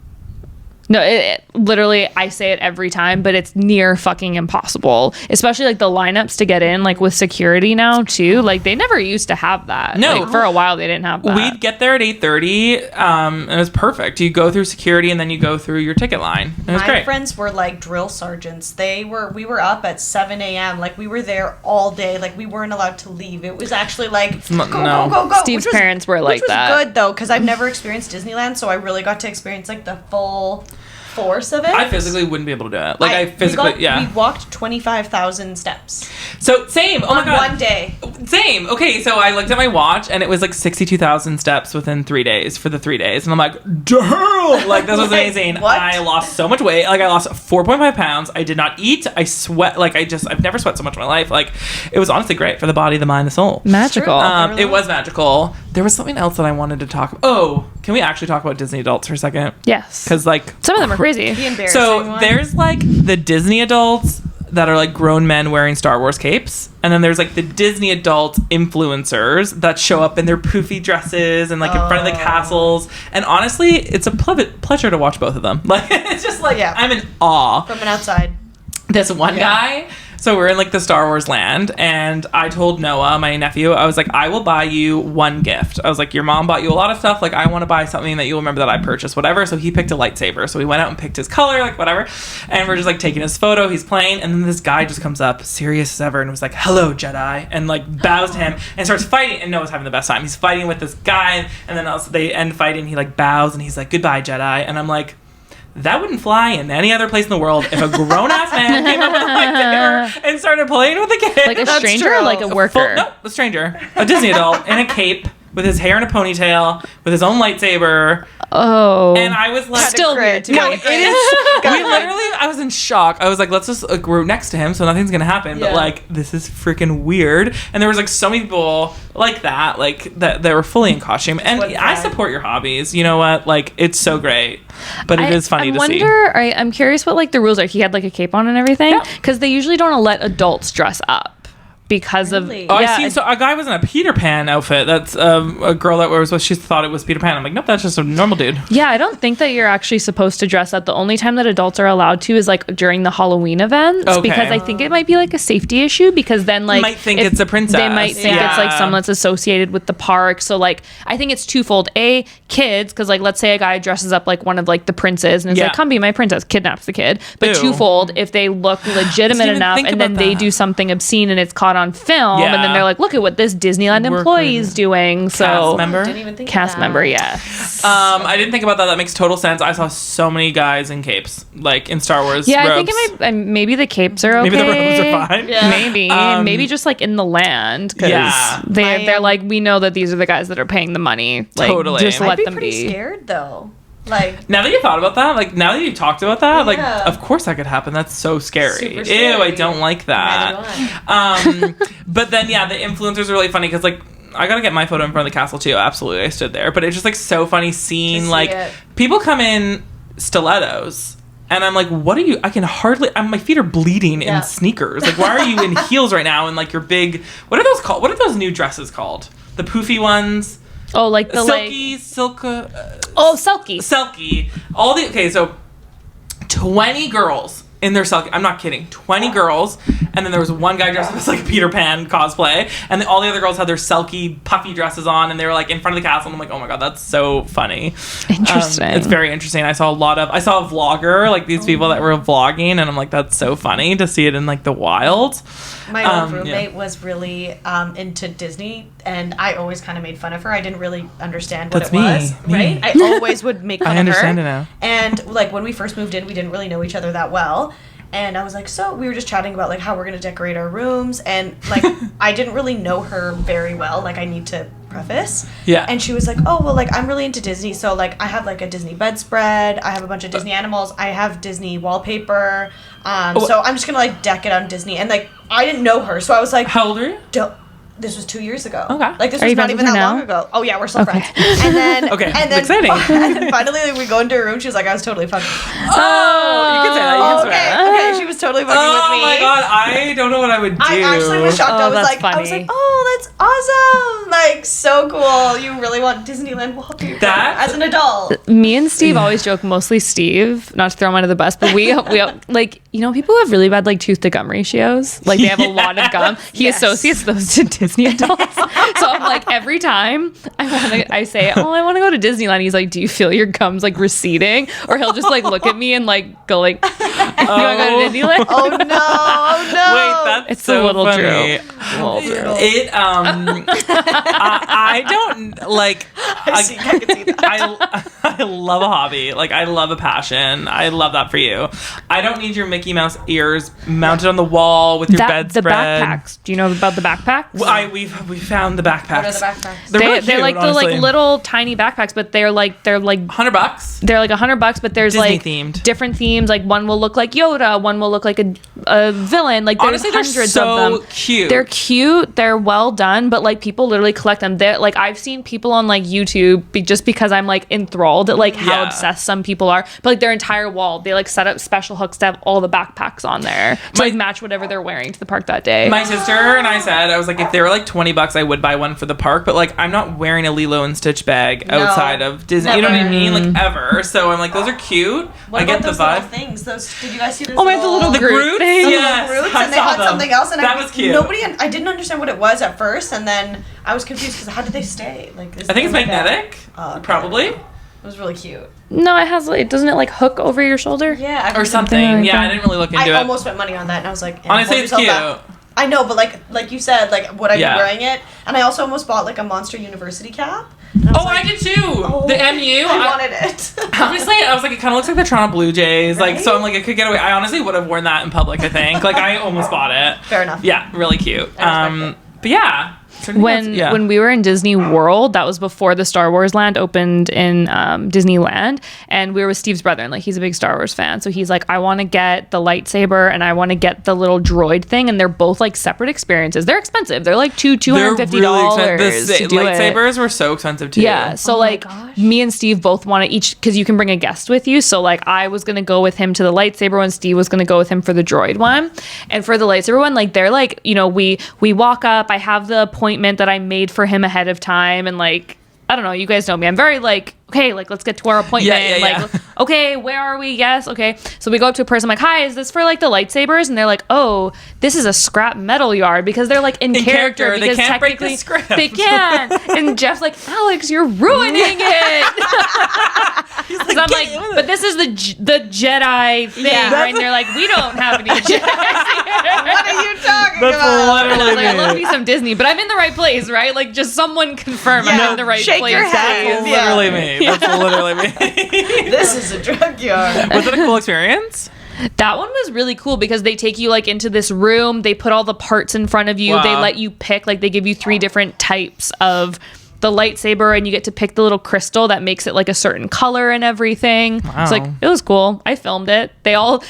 No, it literally, I say it every time, but it's near fucking impossible. Especially like the lineups to get in, like with security now too. Like they never used to have that. No, like, for a while they didn't have that. We'd get there at 8:30, and it was perfect. You go through security and then you go through your ticket line. It was great. My friends were like drill sergeants. We were up at 7 a.m. Like we were there all day. Like we weren't allowed to leave. It was actually like go. Steve's parents were like that. Which was good though, because I've never experienced Disneyland, so I really got to experience like the full force of it. I physically wouldn't be able to do it. Like we walked 25,000 steps. So same. Oh my god. One day. Same. Okay, so I looked at my watch and it was like 62,000 steps within 3 days for the 3 days, and I'm like, damn! Like this was amazing. What? I lost so much weight. Like I lost 4.5 pounds. I did not eat. I sweat. Like I've never sweat so much in my life. Like it was honestly great for the body, the mind, the soul. Magical. It was magical. There was something else that I wanted to talk about. Oh, can we actually talk about Disney adults for a second? Yes. Because like some of them are crazy. So there's like the Disney adults that are like grown men wearing Star Wars capes, and then there's like the Disney adult influencers that show up in their poofy dresses and like in front of the castles. And honestly, it's a pleasure to watch both of them. Like it's just like I'm in awe from an outside. This one guy. So we're in like the Star Wars land, and I told Noah, my nephew, I was like, I will buy you one gift. I was like, your mom bought you a lot of stuff. Like, I want to buy something that you'll remember that I purchased, whatever. So he picked a lightsaber. So we went out and picked his color, like whatever. And we're just like taking his photo. He's playing. And then this guy just comes up, serious as ever, and was like, hello, Jedi. And like bows to him and starts fighting. And Noah's having the best time. He's fighting with this guy. And then they end fighting. He like bows and he's like, goodbye, Jedi. And I'm like, that wouldn't fly in any other place in the world if a grown-ass man came up with a lightsaber and started playing with a kid. Like a stranger or like a worker? A stranger. A Disney adult in a cape with his hair in a ponytail, with his own lightsaber. Oh. And I was like... Still great. No, it is... we literally... I was in shock. I was like, let's just... we're next to him, so nothing's going to happen. Yeah. But, like, this is freaking weird. And there was, like, so many people like that, like, that were fully in costume. And I support your hobbies. You know what? Like, it's so great. But it is funny to see. I'm curious what, like, the rules are. He had, like, a cape on and everything. Because they usually don't let adults dress up. Because of I've seen a guy was in a Peter Pan outfit. That's a girl that was she thought it was Peter Pan. I'm like, nope, that's just a normal dude. Yeah, I don't think that you're actually supposed to dress up. The only time that adults are allowed to is like during the Halloween events, because I think it might be like a safety issue, because then like might think it's a princess. They might think it's like someone that's associated with the park. So like I think it's twofold. A, kids, because like let's say a guy dresses up like one of like the princes and is like, come be my princess, kidnaps the kid. But twofold, if they look legitimate enough and then they do something obscene and it's caught on film. And then they're like, look at what this Disneyland employee is doing. So cast member? Didn't even think cast of that. member, yes. I didn't think about that. That makes total sense. I saw so many guys in capes, like in Star Wars. Yeah, robes. I think maybe the capes are okay. Maybe the robes are fine. Yeah. Maybe just like in the land, because they're like, we know that these are the guys that are paying the money. Like, totally. Just let them be. I'd be pretty scared though. Like, now that you thought about that, like now that you talked about that, like of course that could happen. That's so scary. Super scary. Ew, I don't like that. But then the influencers are really funny because like I gotta get my photo in front of the castle too. Absolutely, I stood there, but it's just like so funny seeing like people come in stilettos. And I'm like, what are you? I can hardly. My feet are bleeding in sneakers. Like, why are you in heels right now? And like your big, what are those called? What are those new dresses called? The poofy ones. Oh, like the Silky. Selkie. So 20 girls in their Selkie. I'm not kidding. 20 girls. And then there was one guy dressed up as like Peter Pan cosplay. And then all the other girls had their Selkie puffy dresses on. And they were like in front of the castle. And I'm like, oh my God, that's so funny. Interesting. It's very interesting. I saw a vlogger, like these people that were vlogging. And I'm like, that's so funny to see it in like the wild. My old roommate was really into Disney, and I always kind of made fun of her. I didn't really understand what was, right? I always would make fun of her. I understand it now. And like when we first moved in, we didn't really know each other that well. And I was like, so we were just chatting about like how we're going to decorate our rooms. And like, I didn't really know her very well. Like I need to preface. Yeah. And she was like, oh, well, like I'm really into Disney. So like I have like a Disney bedspread. I have a bunch of Disney animals. I have Disney wallpaper. So I'm just going to like deck it on Disney. And like, I didn't know her. So I was like, how old are you? This was 2 years ago. Okay. Like, this was not even that long ago. Oh, yeah, we're still friends. And then... and then exciting. And then finally, like, we go into her room. She was like, I was totally fucking... Oh, you can say that. Okay. She was totally fucking with me. Oh, my God. I don't know what I would do. I actually was shocked. I was like, oh, that's awesome. Like, so cool. You really want Disneyland wallpaper as an adult. Me and Steve always joke, mostly Steve, not to throw him under the bus, but we like, you know, people who have really bad, like, tooth to gum ratios. Like, they have a lot of gum. He associates those to Disney adults. So I'm like, every time I say, oh, I want to go to Disneyland, he's like, do you feel your gums like receding? Or he'll just like look at me and like go like, you want to go to Disneyland? Oh no. Wait, that's so a little funny. true. It I don't like. I can see that. I love a hobby. Like, I love a passion. I love that for you. I don't need your Mickey Mouse ears mounted on the wall with your bedspread. The backpacks. Do you know about the backpacks? We found the backpacks. What are the backpacks? They're really cute, they're like honestly. the like little tiny backpacks, but they're like $100. They're like $100, but there's Disney like themed. Different themes. Like one will look like Yoda, one will look like a villain. Like there's honestly, hundreds so of them. Cute. They're cute. They're well done, but like people literally collect them. They're like, I've seen people on like YouTube just because I'm like enthralled at like how obsessed some people are. But like their entire wall, they like set up special hooks to have all the backpacks on there to like match whatever they're wearing to the park that day. My sister and I said, I was like, if they were like $20, I would buy one for the park, but like I'm not wearing a Lilo and Stitch bag outside of Disney. Never. You know what I mean? Like ever. So I'm like, those are cute. What I get about the those vibe. little things? Those, did you guys see those? Oh, the little Groot thing. Yes, Little Groots, I and they saw had them. something else, and that was cute. I didn't understand what it was at first, and then I was confused because how did they stay? Like, I think it's magnetic. Probably. It was really cute. No, doesn't it like hook over your shoulder? Yeah, or something. Like I didn't really look into it. I almost spent money on that, and I was like, honestly, it's cute. I know, but like you said, like would I be wearing it? And I also almost bought like a Monster University cap. I did too. The MU. I wanted it. Honestly, I was like, it kind of looks like the Toronto Blue Jays. Right? Like, so I'm like, I could get away. I honestly would have worn that in public, I think. Like, I almost bought it. Fair enough. Yeah, really cute. But yeah. When we were in Disney World, that was before the Star Wars land opened in Disneyland, and we were with Steve's brother, and like he's a big Star Wars fan, so he's like, I want to get the lightsaber and I want to get the little droid thing, and they're both like separate experiences. They're expensive. They're like $250 to do lightsabers were so expensive too. Yeah, so me and Steve both want to each, because you can bring a guest with you, so like I was gonna go with him to the lightsaber one, Steve was gonna go with him for the droid one. And for the lightsaber one, like they're like, you know, we walk up, I have the appointment that I made for him ahead of time, and like, I don't know, you guys know me, I'm very like, okay, like let's get to our appointment. Like, okay, where are we? Yes, okay. So we go up to a person, I'm like, hi, is this for like the lightsabers? And they're like, oh, this is a scrap metal yard, because they're like in character because they can't break the script. They can. And Jeff's like, Alex, you're ruining it. Because I'm like, but this is the Jedi thing, right? And they're like, we don't have any Jedi. What are you talking about? Literally, I love me some Disney, but I'm in the right place, right? Like, just someone confirm I'm in the right place. That's literally me. That's literally me. This is a drug yard. Was it a cool experience? That one was really cool because they take you like into this room. They put all the parts in front of you. Wow. They let you pick, like they give you 3 different types of the lightsaber, and you get to pick the little crystal that makes it like a certain color and everything. Wow. It's like, it was cool. I filmed it. They all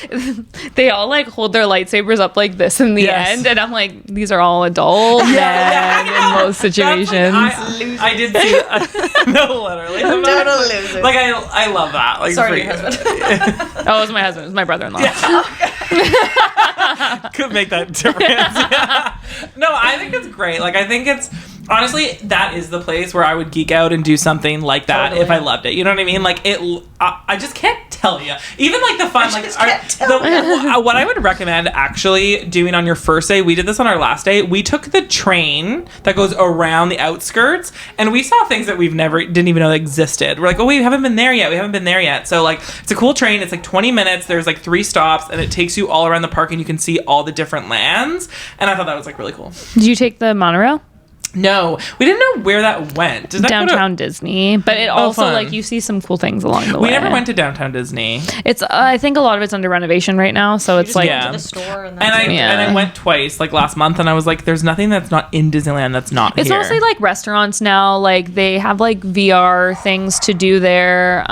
like hold their lightsabers up like this in the end, and I'm like, these are all adult men in most situations. I did see that. No, literally. Total loser. Like I love that. Like, sorry, your husband. Oh, it was my husband. It was my brother-in-law. Yeah. Could make that difference. Yeah. No, I think it's great. Like, I think it's honestly, that is the place where I would geek out and do something like that if I loved it. You know what I mean? Like, I just can't tell you. Even like the fun, what I would recommend actually doing on your first day, we did this on our last day. We took the train that goes around the outskirts, and we saw things that didn't even know that existed. We're like, oh, we haven't been there yet. So like, it's a cool train. It's like 20 minutes. There's like 3 stops, and it takes you all around the park, and you can see all the different lands. And I thought that was like really cool. Did you take the monorail? No, we didn't know where that went. Does that Downtown Disney, but it also fun. like you see some cool things along the way. We never went to Downtown Disney. It's I think a lot of it's under renovation right now, so it's like to the store and I went twice, like last month, and I was like, "There's nothing that's not in Disneyland that's not it's here." It's mostly like restaurants now. Like they have like VR things to do there.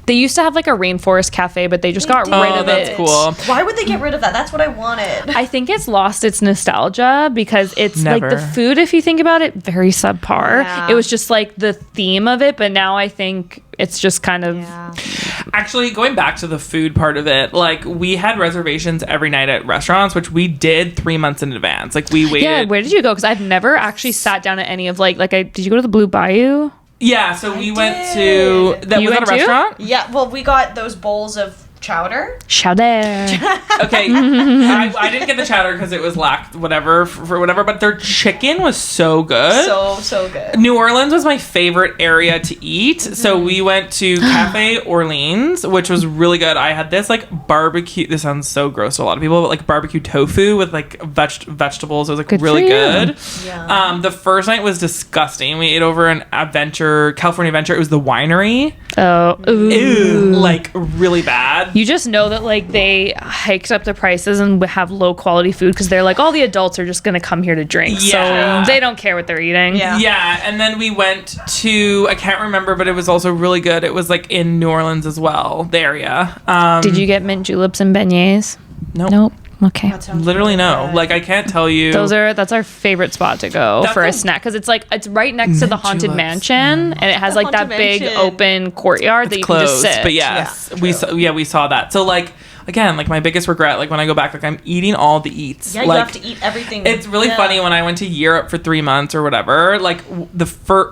They used to have like a rainforest cafe, but they just got rid of it. That's cool. Why would they get rid of that? That's what I wanted. I think it's lost its nostalgia because it's like the food, if you think about it, very subpar. Yeah. It was just like the theme of it, but now I think it's just kind of Actually, going back to the food part of it, like we had reservations every night at restaurants, which we did 3 months in advance. Like we waited. Yeah, where did you go? Because I've never actually sat down at any of did you go to the Blue Bayou? Yeah, so we went to that. Was that a restaurant? Yeah, well, we got those bowls of chowder. Okay, I didn't get the chowder because it was for whatever, but their chicken was so good. So good. New Orleans was my favorite area to eat, so we went to Cafe Orleans, which was really good. I had this like barbecue, this sounds so gross to a lot of people, but like barbecue tofu with like vegetables. It was like really good. Yeah. The first night was disgusting. We ate over an California Adventure. It was the winery. Oh, ew, like really bad. You just know that like they hiked up the prices and have low quality food because they're like, all the adults are just going to come here to drink. Yeah. So they don't care what they're eating. Yeah. And then we went to, I can't remember, but it was also really good. It was like in New Orleans as well, the area. Did you get mint juleps and beignets? Nope. Okay. Literally no. Like I can't tell you. That's our favorite spot to go for a snack because it's right next to the Haunted Mansion and it has like that big open courtyard that you can just sit. But yes, we saw that. So like again, like my biggest regret, like when I go back, like I'm eating all the eats. Yeah, like, you have to eat everything. It's really funny when I went to Europe for 3 months or whatever. Like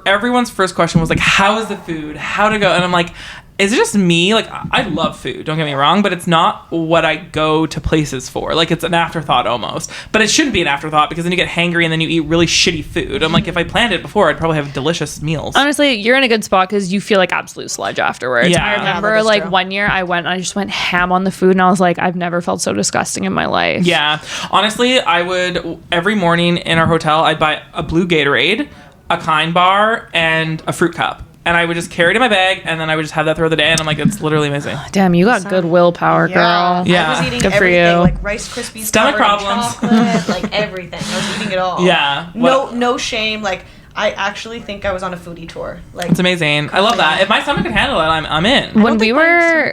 everyone's first question was like, "How is the food? How to go?" And I'm like, is it just me? Like, I love food, don't get me wrong, but it's not what I go to places for. Like, it's an afterthought almost. But it shouldn't be an afterthought because then you get hangry and then you eat really shitty food. I'm like, if I planned it before, I'd probably have delicious meals. Honestly, you're in a good spot because you feel like absolute sludge afterwards. Yeah. I remember, like, one year I went and I just went ham on the food and I was like, I've never felt so disgusting in my life. Yeah. Honestly, I would, every morning in our hotel, I'd buy a blue Gatorade, a Kind bar, and a fruit cup. and I would just carry it in my bag, and then I would just have that throughout the day, and I'm like, it's literally amazing. Damn, you got good willpower, girl. Yeah. I was eating everything, like Rice Krispies, stomach problems, chocolate, like everything. I was eating it all. Yeah. No shame. Like, I actually think I was on a foodie tour. Like, it's amazing. I love that. If my stomach can handle it, I'm in. When we were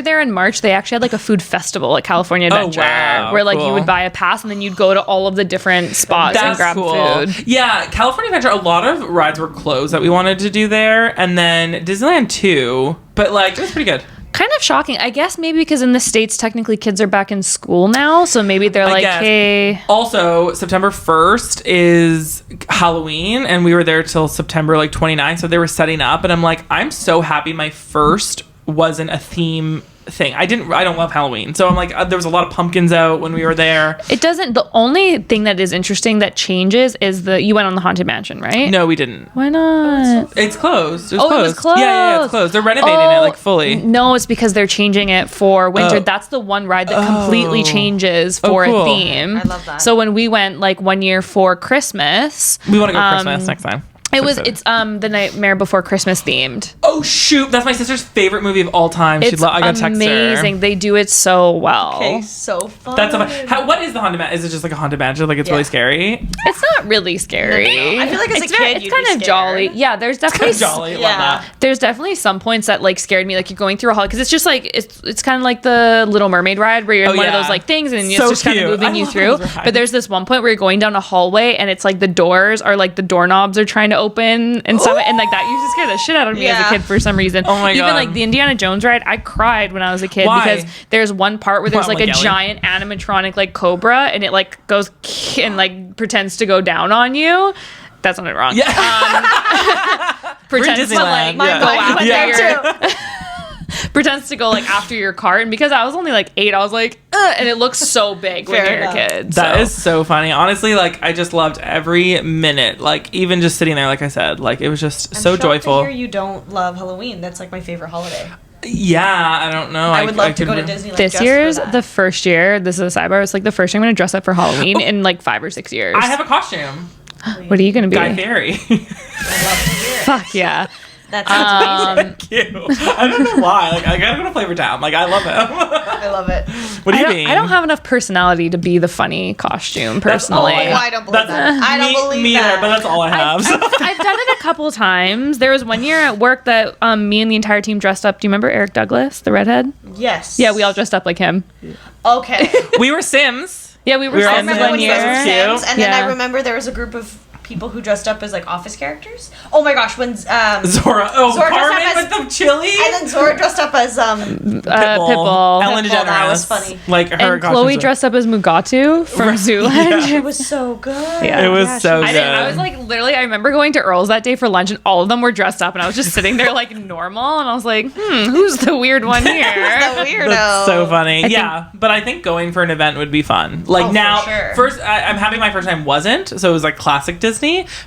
there in March, they actually had like a food festival at California Adventure, where like you would buy a pass and then you'd go to all of the different spots and grab food. Yeah, California Adventure. A lot of rides were closed that we wanted to do there, and then Disneyland too. But like, it was pretty good. Kind of shocking. I guess maybe because in the States, technically kids are back in school now. So maybe they're like, hey. Also, September 1st is Halloween, and we were there till September like 29th. So they were setting up, and I'm like, I'm so happy my first wasn't a theme thing. I don't love Halloween. So I'm like, there was a lot of pumpkins out when we were there. The only thing that is interesting that changes is you went on the Haunted Mansion, right? No, we didn't. Why not? It's closed. It was closed. Yeah, it's closed. They're renovating it like fully. No, it's because they're changing it for winter. That's the one ride that completely changes for a theme. I love that. So when we went like one year for Christmas, we want to go Christmas next time. It's the Nightmare Before Christmas themed. Oh shoot, that's my sister's favorite movie of all time. I got to text her. Amazing. They do it so well. Okay, so fun. That's so fun. What is the Haunted Mansion? Is it just like a Haunted Mansion? Like it's really scary? It's not really scary. No. I feel like as a kid, it's kind of jolly. Yeah, there's definitely jolly. Love that. There's definitely some points that like scared me. Like you're going through a hall because it's just like it's kind of like the Little Mermaid ride where you're in one of those like things and it's just kind of moving you through. But there's this one point where you're going down a hallway and it's like the doors are like the doorknobs are trying to open and stuff, and like that used to scare the shit out of me as a kid for some reason. Oh my god! Even like the Indiana Jones ride, I cried when I was a kid because there's one part where there's like a giant animatronic like cobra, and it like goes and like pretends to go down on you. That's not it wrong. Yeah. Pretends to like go after your pretends to go like after your cart, and because I was only like 8, I was like, and it looks so big when you're a kid. That is so funny. Honestly, like I just loved every minute. Like even just sitting there, like I said, like it was just so joyful. To hear you don't love Halloween. That's like my favorite holiday. Yeah, I don't know. I would love to go to Disneyland. This year's the first year. This is a sidebar. It's like the first year I'm going to dress up for Halloween in like 5 or 6 years. I have a costume. What are you going to be? Guy Fieri. I love to hear it. Fuck yeah. That sounds amazing. Cute. I don't know why. Like I gotta go to Flavor Town. Like I love him. I love it. What do you mean? I don't have enough personality to be the funny costume personally. I don't believe that. I don't believe that. Either, but that's all I have. I've done it a couple of times. There was one year at work that me and the entire team dressed up. Do you remember Eric Douglas, the redhead? Yes. Yeah, we all dressed up like him. Okay. We were Sims. Yeah, we were Sims one year. Sims, and then I remember there was a group of people who dressed up as like office characters. Oh my gosh, when Zora Carmen with the chili, and then Zora dressed up as Pitbull. Ellen DeGeneres. That was funny. Like her and Chloe dressed up as Mugatu from Zoolander. Yeah. It was so good. Yeah, it was so good. I was like literally. I remember going to Earl's that day for lunch, and all of them were dressed up, and I was just sitting there like normal, and I was like, who's the weird one here? The weirdo. That's so funny. But I think going for an event would be fun. Like now, first I'm having my first time wasn't, so it was like classic Disney.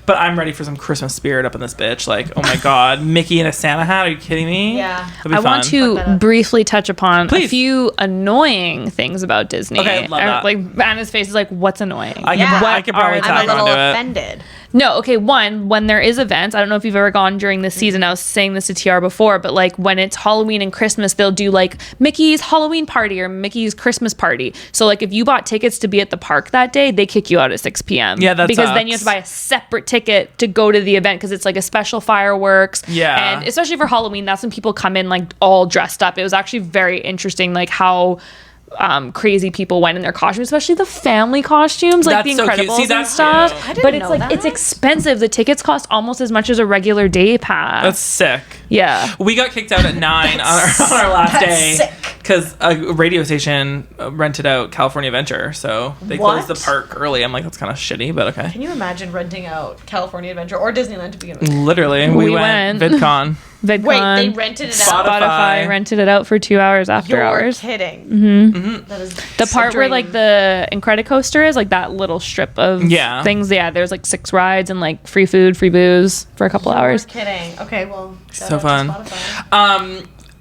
But I'm ready for some Christmas spirit up in this bitch. Like, oh my god, Mickey in a Santa hat? Are you kidding me? Yeah. I want to briefly touch upon a few annoying things about Disney. Okay, love that. Like Anna's face is like, what's annoying? I could probably talk I'm a little into it. offended. No, okay, one, when there is events, I don't know if you've ever gone during this season, I was saying this to TR before, but like when it's Halloween and Christmas, they'll do like Mickey's Halloween party or Mickey's Christmas party. So like if you bought tickets to be at the park that day, they kick you out at 6 p.m. Yeah, that because sucks. then you have to buy a separate ticket to go to the event because it's like a special fireworks. Yeah. And especially for Halloween, that's when people come in like all dressed up. It was actually very interesting like how crazy people went in their costumes, especially the family costumes, like that's the Incredibles and stuff. But it's like it's expensive. The tickets cost almost as much as a regular day pass. That's sick. Yeah, we got kicked out at 9 on our last day because a radio station rented out California Adventure, so they closed the park early. I'm like, that's kind of shitty, but okay. Can you imagine renting out California Adventure or Disneyland to begin with? Literally, we went VidCon. Wait, they rented it out? Spotify rented it out for 2 hours after hours. You're kidding. Mm-hmm. That is the part where like the Incredicoaster is, like that little strip of things. Yeah, there's like 6 rides and like free food, free booze for a couple hours. You're kidding. Okay, well, so fun.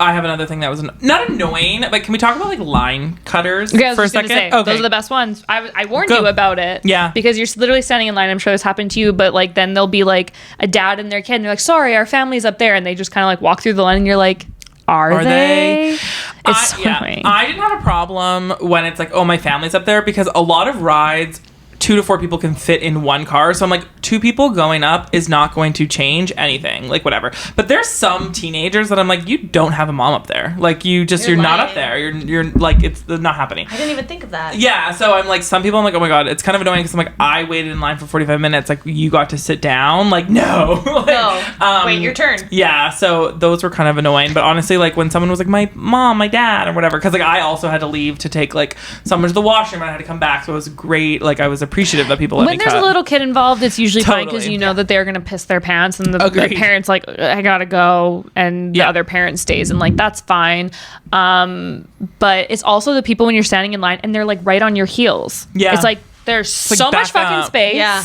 I have another thing that was not annoying, but can we talk about like line cutters for a second? Okay. Those are the best ones. I warned you about it. Yeah. Because you're literally standing in line. I'm sure this happened to you, but like then there'll be like a dad and their kid and they're like, sorry, our family's up there. And they just kind of like walk through the line and you're like, are they? It's so annoying. I didn't have a problem when it's like, oh, my family's up there, because a lot of rides 2 to 4 people can fit in one car. So I'm like, 2 people going up is not going to change anything, like whatever. But there's some teenagers that I'm like, you don't have a mom up there. Like you're not up there. You're like, it's not happening. I didn't even think of that. Yeah. So I'm like, some people I'm like, oh my God, it's kind of annoying because I'm like, I waited in line for 45 minutes. Like you got to sit down. Like, no. No. Wait your turn. Yeah. So those were kind of annoying. But honestly, like when someone was like, my mom, my dad, or whatever, because like I also had to leave to take like someone to the washroom and I had to come back. So it was great. Like I was appreciative that people let when me there's cut. a little kid involved, it's usually fine because you know that they're gonna piss their pants and the parents like, I gotta go, and the other parent stays, and like that's fine. But it's also the people when you're standing in line and they're like right on your heels. Yeah, it's like there's so much fucking space. Yeah.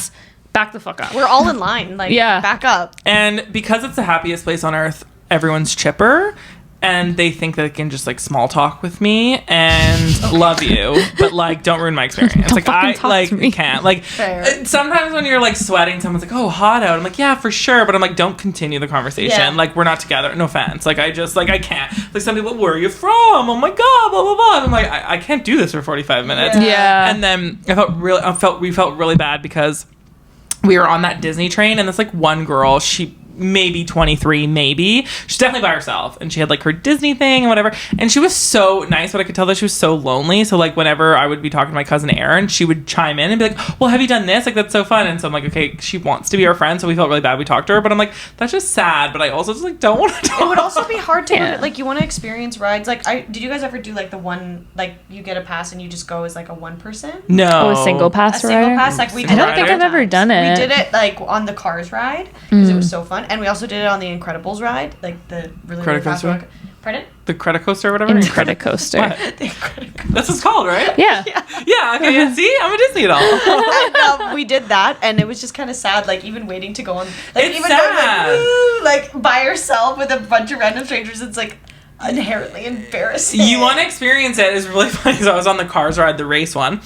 Back the fuck up. We're all in line. Like, back up. And because it's the happiest place on earth, everyone's chipper. And they think that they can just like small talk with me and love you, but like don't ruin my experience. Like I like can't like. Sometimes when you're like sweating, someone's like, "Oh, hot out." I'm like, "Yeah, for sure," but I'm like, "Don't continue the conversation. Yeah. Like we're not together. No offense. Like I just like I can't." Like some people, "Where are you from?" Oh my God, blah blah blah. And I'm like, I can't do this for 45 minutes. Yeah. And then we felt really bad because we were on that Disney train, and this like one girl, she maybe 23, maybe. She's definitely by herself. And she had like her Disney thing and whatever. And she was so nice, but I could tell that she was so lonely. So like whenever I would be talking to my cousin Erin, she would chime in and be like, well, have you done this? Like that's so fun. And so I'm like, okay, she wants to be our friend. So we felt really bad. We talked to her, but I'm like, that's just sad. But I also just like don't want to talk. It would also be hard to like, you want to experience rides. Like did you guys ever do like the one, like you get a pass and you just go as like a one person? No. A single pass ride? A single pass. Like we did. I don't think I've ever done it. We did it like on the Cars ride because it was so fun. And we also did it on the Incredibles ride, like the really fast one. Pardon? The Credicoaster or whatever? Incredicoaster. The Incredicoaster. That's what it's called, right? Yeah. Yeah, okay, yeah, see? I'm a Disney doll. And we did that, and it was just kind of sad, like, even waiting to go on. Like, it's even sad. Going, like, woo, like, by yourself with a bunch of random strangers, it's, like, inherently embarrassing. You want to experience it. It's really funny because I was on the Cars ride, the race one,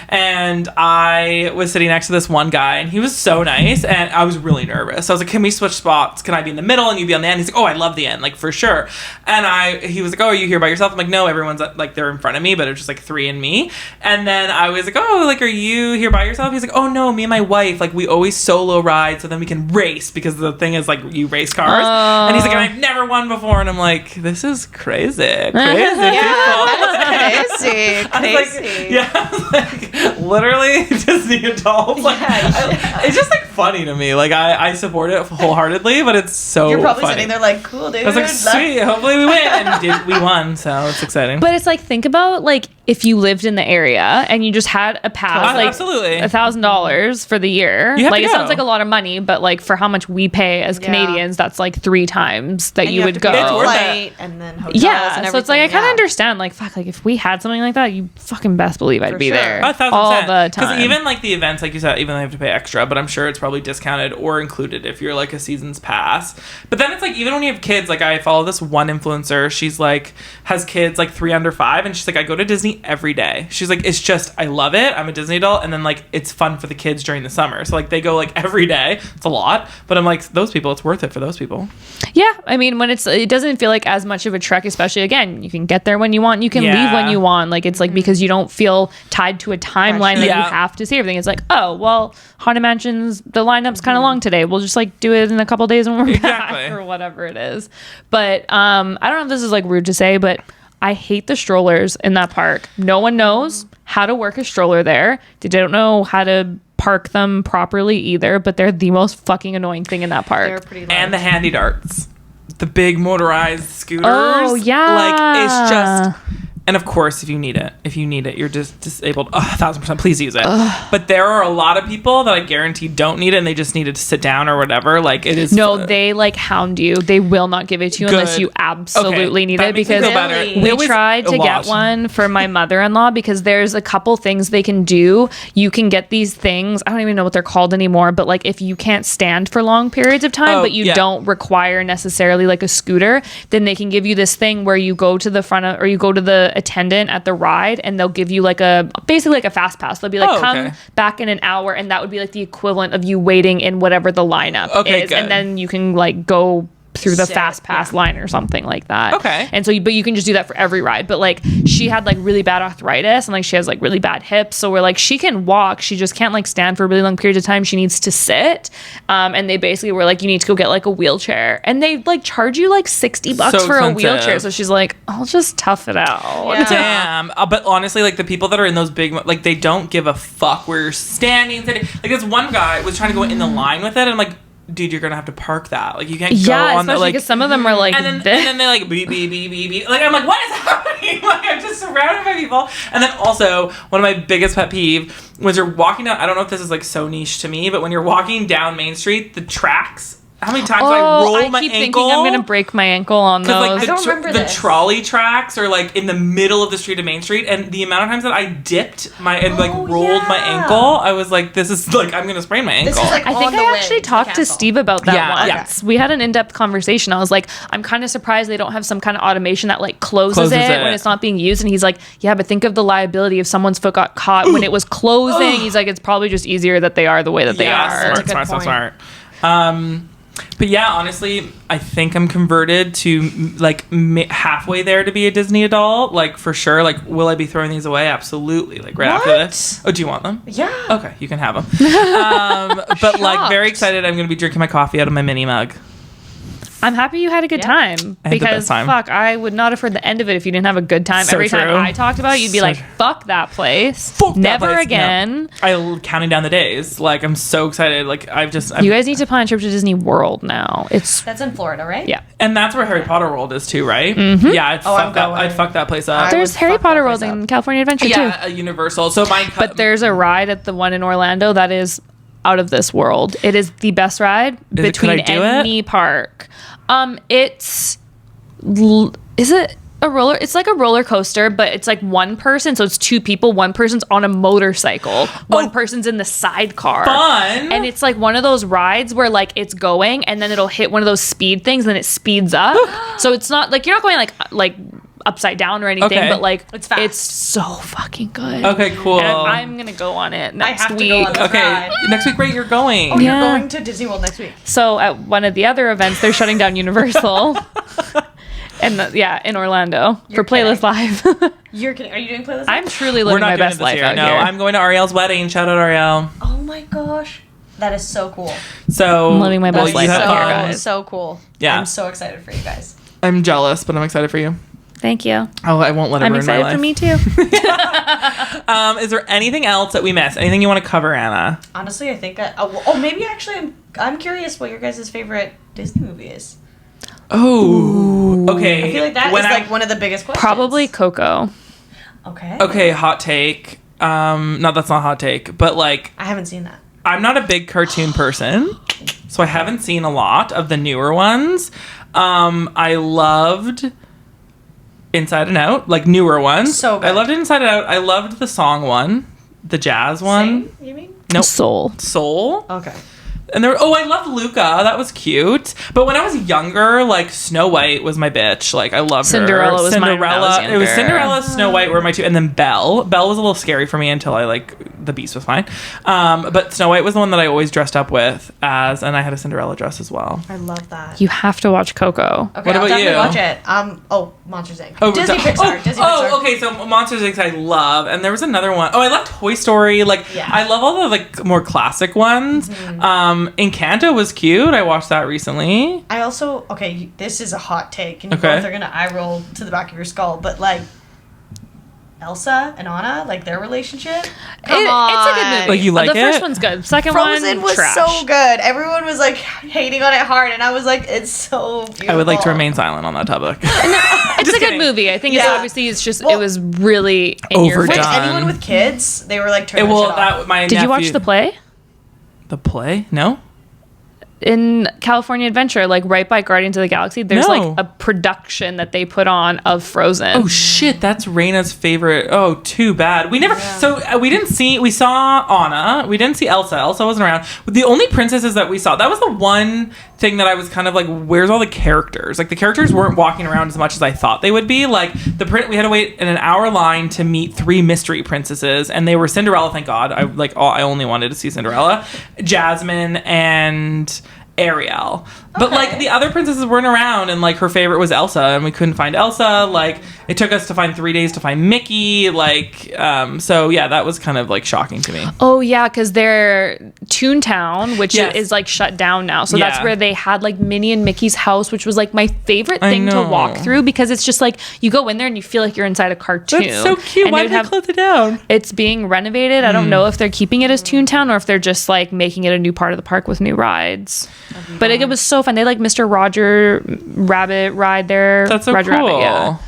and I was sitting next to this one guy, and he was so nice, and I was really nervous. I was like, can we switch spots? Can I be in the middle and you be on the end? He's like, oh, I love the end, like, for sure. And he was like, oh, are you here by yourself? I'm like, no, everyone's, like, they're in front of me, but it's just, like, 3 and me. And then I was like, oh, like, are you here by yourself? He's like, oh, no, me and my wife, like, we always solo ride so then we can race, because the thing is, like, you race cars. And he's like, I've never won before. And I'm like, this is crazy. Crazy people. Crazy. Like, like, literally Disney adults. Like, it's just like funny to me. Like I support it wholeheartedly, but it's so You're probably funny. Sitting there like, cool, dude. I was like, sweet, hopefully we win. And we won, so it's exciting. But it's like, think about like if you lived in the area and you just had a pass, like absolutely $1,000 for the year. Like it sounds like a lot of money, but like for how much we pay as Canadians, that's like 3 times that you would go. It's worth it. And then hotels and so it's like I kind of understand. Like fuck, like if we had something like that, you fucking best believe I'd be there 1,000%. all the time. Because even like the events, like you said, even though you have to pay extra, but I'm sure it's probably discounted or included if you're like a season's pass. But then it's like even when you have kids, like I follow this one influencer. She's like has kids like 3 under 5, and she's like, I go to Disney every day. She's like, it's just I love it. I'm a Disney adult, and then like it's fun for the kids during the summer. So like they go like every day. It's a lot, but I'm like those people, it's worth it for those people. Yeah, I mean when it doesn't feel like as much of a trek, especially again, you can get there when you want, you can leave when you want. Like it's like because you don't feel tied to a timeline that you have to see everything. It's like, oh well, Haunted Mansion's the lineup's kind of long today. We'll just like do it in a couple days when we're back or whatever it is. But I don't know if this is like rude to say, but I hate the strollers in that park. No one knows how to work a stroller there. They don't know how to park them properly either, but they're the most fucking annoying thing in that park. They're pretty large. And the handy darts. The big motorized scooters. Oh, yeah. Like, it's just And of course, if you need it, you're just disabled. 1,000%, please use it. But there are a lot of people that I guarantee don't need it, and they just need it to sit down or whatever. Like it is. No, they like hound you. They will not give it to you unless you absolutely need it. Because we tried to get one for my mother-in-law because there's a couple things they can do. You can get these things. I don't even know what they're called anymore. But like if you can't stand for long periods of time, but you don't require necessarily like a scooter, then they can give you this thing where you go to the front of, or you go to the attendant at the ride and they'll give you like basically like a fast pass. They'll be like, come back in an hour, and that would be like the equivalent of you waiting in whatever the lineup is. Good. And then you can like go through the fast pass line or something like that. Okay. And so, but you can just do that for every ride. But like she had like really bad arthritis and like she has like really bad hips. So we're like, she can walk. She just can't like stand for a really long period of time. She needs to sit. And they basically were like, you need to go get like a wheelchair. And they like charge you like $60 for a wheelchair. So she's like, I'll just tough it out. Yeah. Damn. But honestly, like the people that are in those big, like they don't give a fuck where you're standing. Like this one guy was trying to go in the line with it. And I'm like, dude, you're gonna have to park that. Like you can't go on the like. Because some of them are like, and then they like beep beep beep beep beep. Like I'm like, what is happening? Like I'm just surrounded by people. And then also one of my biggest pet peeve was you're walking down. I don't know if this is like so niche to me, but when you're walking down Main Street, the tracks. How many times I roll my ankle? I keep thinking I'm gonna break my ankle on those. Like, I don't remember the trolley tracks are like in the middle of the street of Main Street, and the amount of times that I dipped my and like rolled my ankle, I was like, "This is like I'm gonna sprain my ankle." This is, like, I think I actually talked to Steve about that once. We had an in-depth conversation. I was like, "I'm kind of surprised they don't have some kind of automation that like closes it when it's not being used." And he's like, "Yeah, but think of the liability if someone's foot got caught when it was closing." He's like, "It's probably just easier that they are the way that they are." Smart. But yeah, honestly, I think I'm converted to like halfway there to be a Disney adult. Like for sure. Like, will I be throwing these away? Absolutely. Like right after this. Oh, do you want them? Yeah. Okay, you can have them. But like, very excited. I'm gonna be drinking my coffee out of my mini mug. I'm happy you had a good time because fuck, I would not have heard the end of it if you didn't have a good time. Every time I talked about it, you'd be like, fuck that place. Never again. No. I'm counting down the days. Like, I'm so excited. Like, you guys need to plan a trip to Disney World now. That's in Florida, right? Yeah. And that's where Harry Potter World is too, right? Mm-hmm. Yeah, I'd fuck that place up. There's Harry Potter World in California Adventure too. Yeah, Universal. So but there's a ride at the one in Orlando that is out of this world. It is the best ride between any park. Is it a roller? It's like a roller coaster, but it's like one person. So it's two people. One person's on a motorcycle. One person's in the sidecar. Fun. And it's like one of those rides where like it's going and then it'll hit one of those speed things and then it speeds up. So it's not like, you're not going like upside down or anything, but like it's fast. It's so fucking good. Okay, cool. And I'm gonna go on it next week. To go on this ride. Next week, right? You're going. Oh, you're going to Disney World next week. So at one of the other events, they're shutting down Universal. And in Orlando for Playlist Live. You're kidding. Are you doing Playlist Live? I'm truly living my best life out here. No, I'm going to Ariel's wedding. Shout out Ariel. Oh my gosh. That is so cool. So I'm living my best life out here, guys. So cool. Yeah. I'm so excited for you guys. I'm jealous, but I'm excited for you. Thank you. Oh, I won't let it ruin my life. I'm excited for me too. Is there anything else that we missed? Anything you want to cover, Anna? Honestly, I think maybe actually I'm curious what your guys' favorite Disney movie is. Oh, okay. I feel like that is like one of the biggest questions. Probably Coco. Okay, hot take. No, that's not a hot take, but like I haven't seen that. I'm not a big cartoon person, so I haven't seen a lot of the newer ones. I loved Inside and Out, like newer ones. So good. I loved Inside and Out. I loved the song one, the jazz one. Sing, you mean? Nope. Soul. Okay. And I loved Luca. That was cute. But when I was younger, like Snow White was my bitch. Like I loved Cinderella her. Was mine when I was younger. It was Cinderella, Snow White were my two, and then Belle. Belle was a little scary for me until the Beast was fine. But Snow White was the one that I always dressed up with and I had a Cinderella dress as well. I love that. You have to watch Coco. Okay, what about I'll definitely you? watch it. Monsters Inc. Disney Pixar. Okay, so Monsters Inc. I love, and there was another one. I love Toy Story. I love all the like more classic ones. Mm-hmm. Encanto was cute. I watched that recently. I also this is a hot take, and you both are gonna eye roll to the back of your skull, but like Elsa and Anna, like their relationship. Come on. It's a good movie. Like you like the first one's good. Second Frozen one was trash. so good. Everyone was like hating on it hard, and I was like, it's so beautiful. I would like to remain silent on that topic. It's a good movie. I think it's obviously it was really in your face. Anyone with kids, they were like turning it off. Did you watch the play? The play? No. In California Adventure, like right by Guardians of the Galaxy, there's like a production that they put on of Frozen. Oh shit, that's Raina's favorite. Oh, too bad. We never. Yeah. So we saw Anna. We didn't see Elsa. Elsa wasn't around. The only princesses that we saw. That was the one thing that I was kind of like, where's all the characters? Like the characters weren't walking around as much as I thought they would be. Like we had to wait in an hour line to meet 3 mystery princesses, and they were Cinderella. Thank God. I only wanted to see Cinderella, Jasmine, and Ariel. But like the other princesses weren't around, and like her favorite was Elsa, and we couldn't find Elsa. Like it took us to find 3 days to find Mickey. So yeah, that was kind of like shocking to me. Oh yeah, because they're Toontown, which is like shut down now. So that's where they had like Minnie and Mickey's house, which was like my favorite thing to walk through, because it's just like you go in there and you feel like you're inside a cartoon. That's so cute. Why did they close it down? It's being renovated. I don't know if they're keeping it as Toontown or if they're just like making it a new part of the park with new rides. But it was so fun. They like Mr. Roger Rabbit ride there. That's so Roger cool. Rabbit, yeah.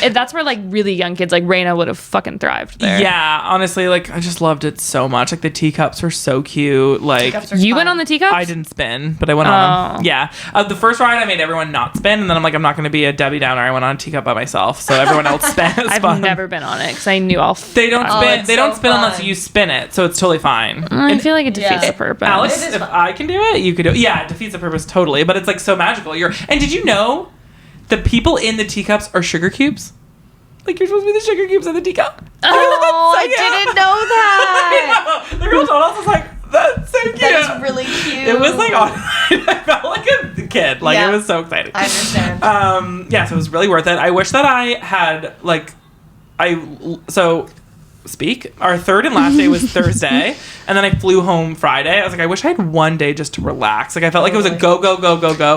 That's where like really young kids like Raina would have fucking thrived there. Yeah, honestly, like I just loved it so much. Like the teacups were so cute. Like you went on the teacups? I didn't spin, but I went on them. Yeah, the first ride I made everyone not spin, and then I'm like, I'm not going to be a Debbie Downer. I went on a teacup by myself, so everyone else spin. I've never been on it because I knew they don't spin. They don't spin unless you spin it, so it's totally fine. I feel like it defeats the purpose. Alex, if I can do it, you could do it. Yeah, it defeats the purpose totally, but it's like so magical. And did you know the people in the teacups are sugar cubes? Like you're supposed to be the sugar cubes in the teacup. Oh, I didn't know that. The girl told us, was like, that's so cute. That's really cute. It was like, I felt like a kid. Like it was so exciting. I understand. So it was really worth it. I wish that I had our third and last day was Thursday, and then I flew home Friday. I was like, I wish I had one day just to relax. Like I felt like it was a go.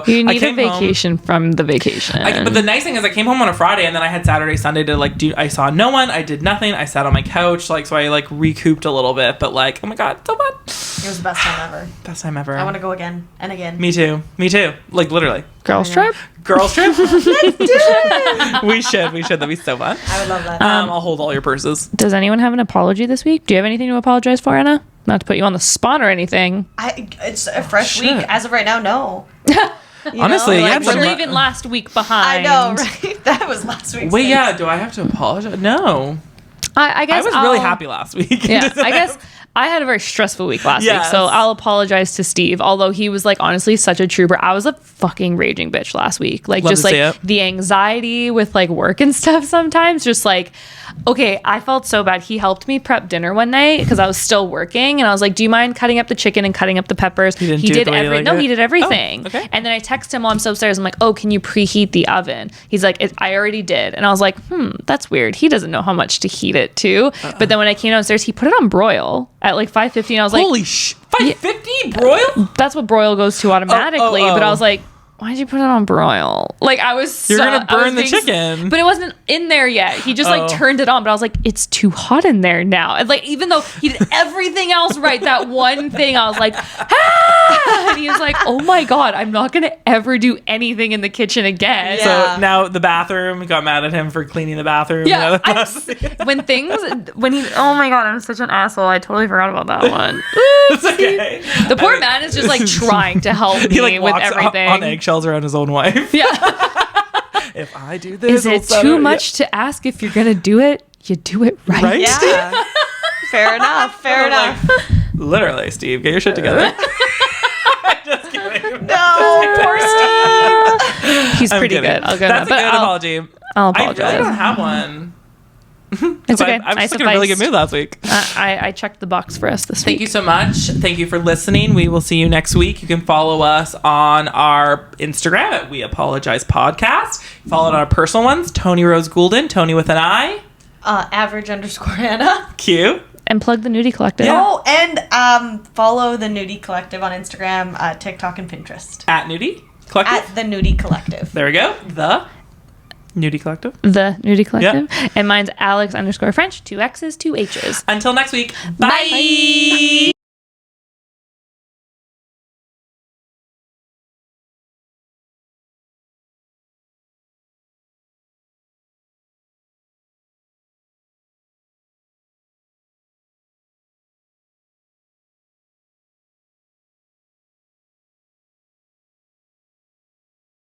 You need a vacation from the vacation. But the nice thing is I came home on a Friday, and then I had Saturday, Sunday to like do. I saw no one. I did nothing. I sat on my couch, so I like recouped a little bit. But like, oh my god, so fun. It was the best time ever. Best time ever. I want to go again and again. Me too. Like literally. Girls trip. Let's do it. We should. That'd be so fun. I would love that. I'll hold all your purses. Does anyone have an apology this week? Do you have anything to apologize for, Anna? Not to put you on the spot or anything. It's a fresh week. As of right now, no. Honestly, we're leaving last week behind. I know, right? That was last week. Wait, yeah. Do I have to apologize? No. I guess I was really happy last week. Yeah, I guess I had a very stressful week last week, so I'll apologize to Steve. Although he was like honestly such a trooper. I was a fucking raging bitch last week. Like just like the anxiety with like work and stuff sometimes. Just like, okay, I felt so bad. He helped me prep dinner one night because I was still working, and I was like, "Do you mind cutting up the chicken and cutting up the peppers?" He did everything. Oh, okay. And then I text him while I'm still upstairs. I'm like, "Oh, can you preheat the oven?" He's like, "I already did." And I was like, that's weird. He doesn't know how much to heat it to. But then when I came downstairs, he put it on broil at like 5:50, and I was like, "Holy sh! 5:50 broil?" That's what broil goes to automatically. But I was like, why did you put it on broil? Like you're gonna burn the chicken. But it wasn't in there yet. He just like turned it on, but I was like, it's too hot in there now. And like, even though he did everything else right, that one thing, I was like, and he was like, oh my god, I'm not gonna ever do anything in the kitchen again. So now the bathroom got mad at him for cleaning the bathroom. Yeah, oh my god, I'm such an asshole. I totally forgot about that one. It's okay. The poor man is just like trying to help me like with everything. On eggshells around his own wife. Yeah. If I do this, is it too much to ask if you're gonna do it? You do it right. Yeah. Fair enough. Literally, Steve, get your shit together. Just kidding. No, poor Steve. He's pretty good. I'll go. That's a good apology. I'll apologize. I don't have one. It's okay. I was in a really good mood last week. I checked the box for us this week. Thank you so much. Thank you for listening. We will see you next week. You can follow us on our Instagram at We Apologize Podcast. Follow it on our personal ones, Toni Rose Goulden, Toni with an I. _Anna. Cute. And plug the Nudie Collective. Yeah. Oh, and follow the Nudie Collective on Instagram, TikTok, and Pinterest. At Nudie Collective? At the Nudie Collective. There we go. The Nudie Collective. The Nudie Collective. Yep. And mine's Alex_French, 2 X's, 2 H's. Until next week. Bye.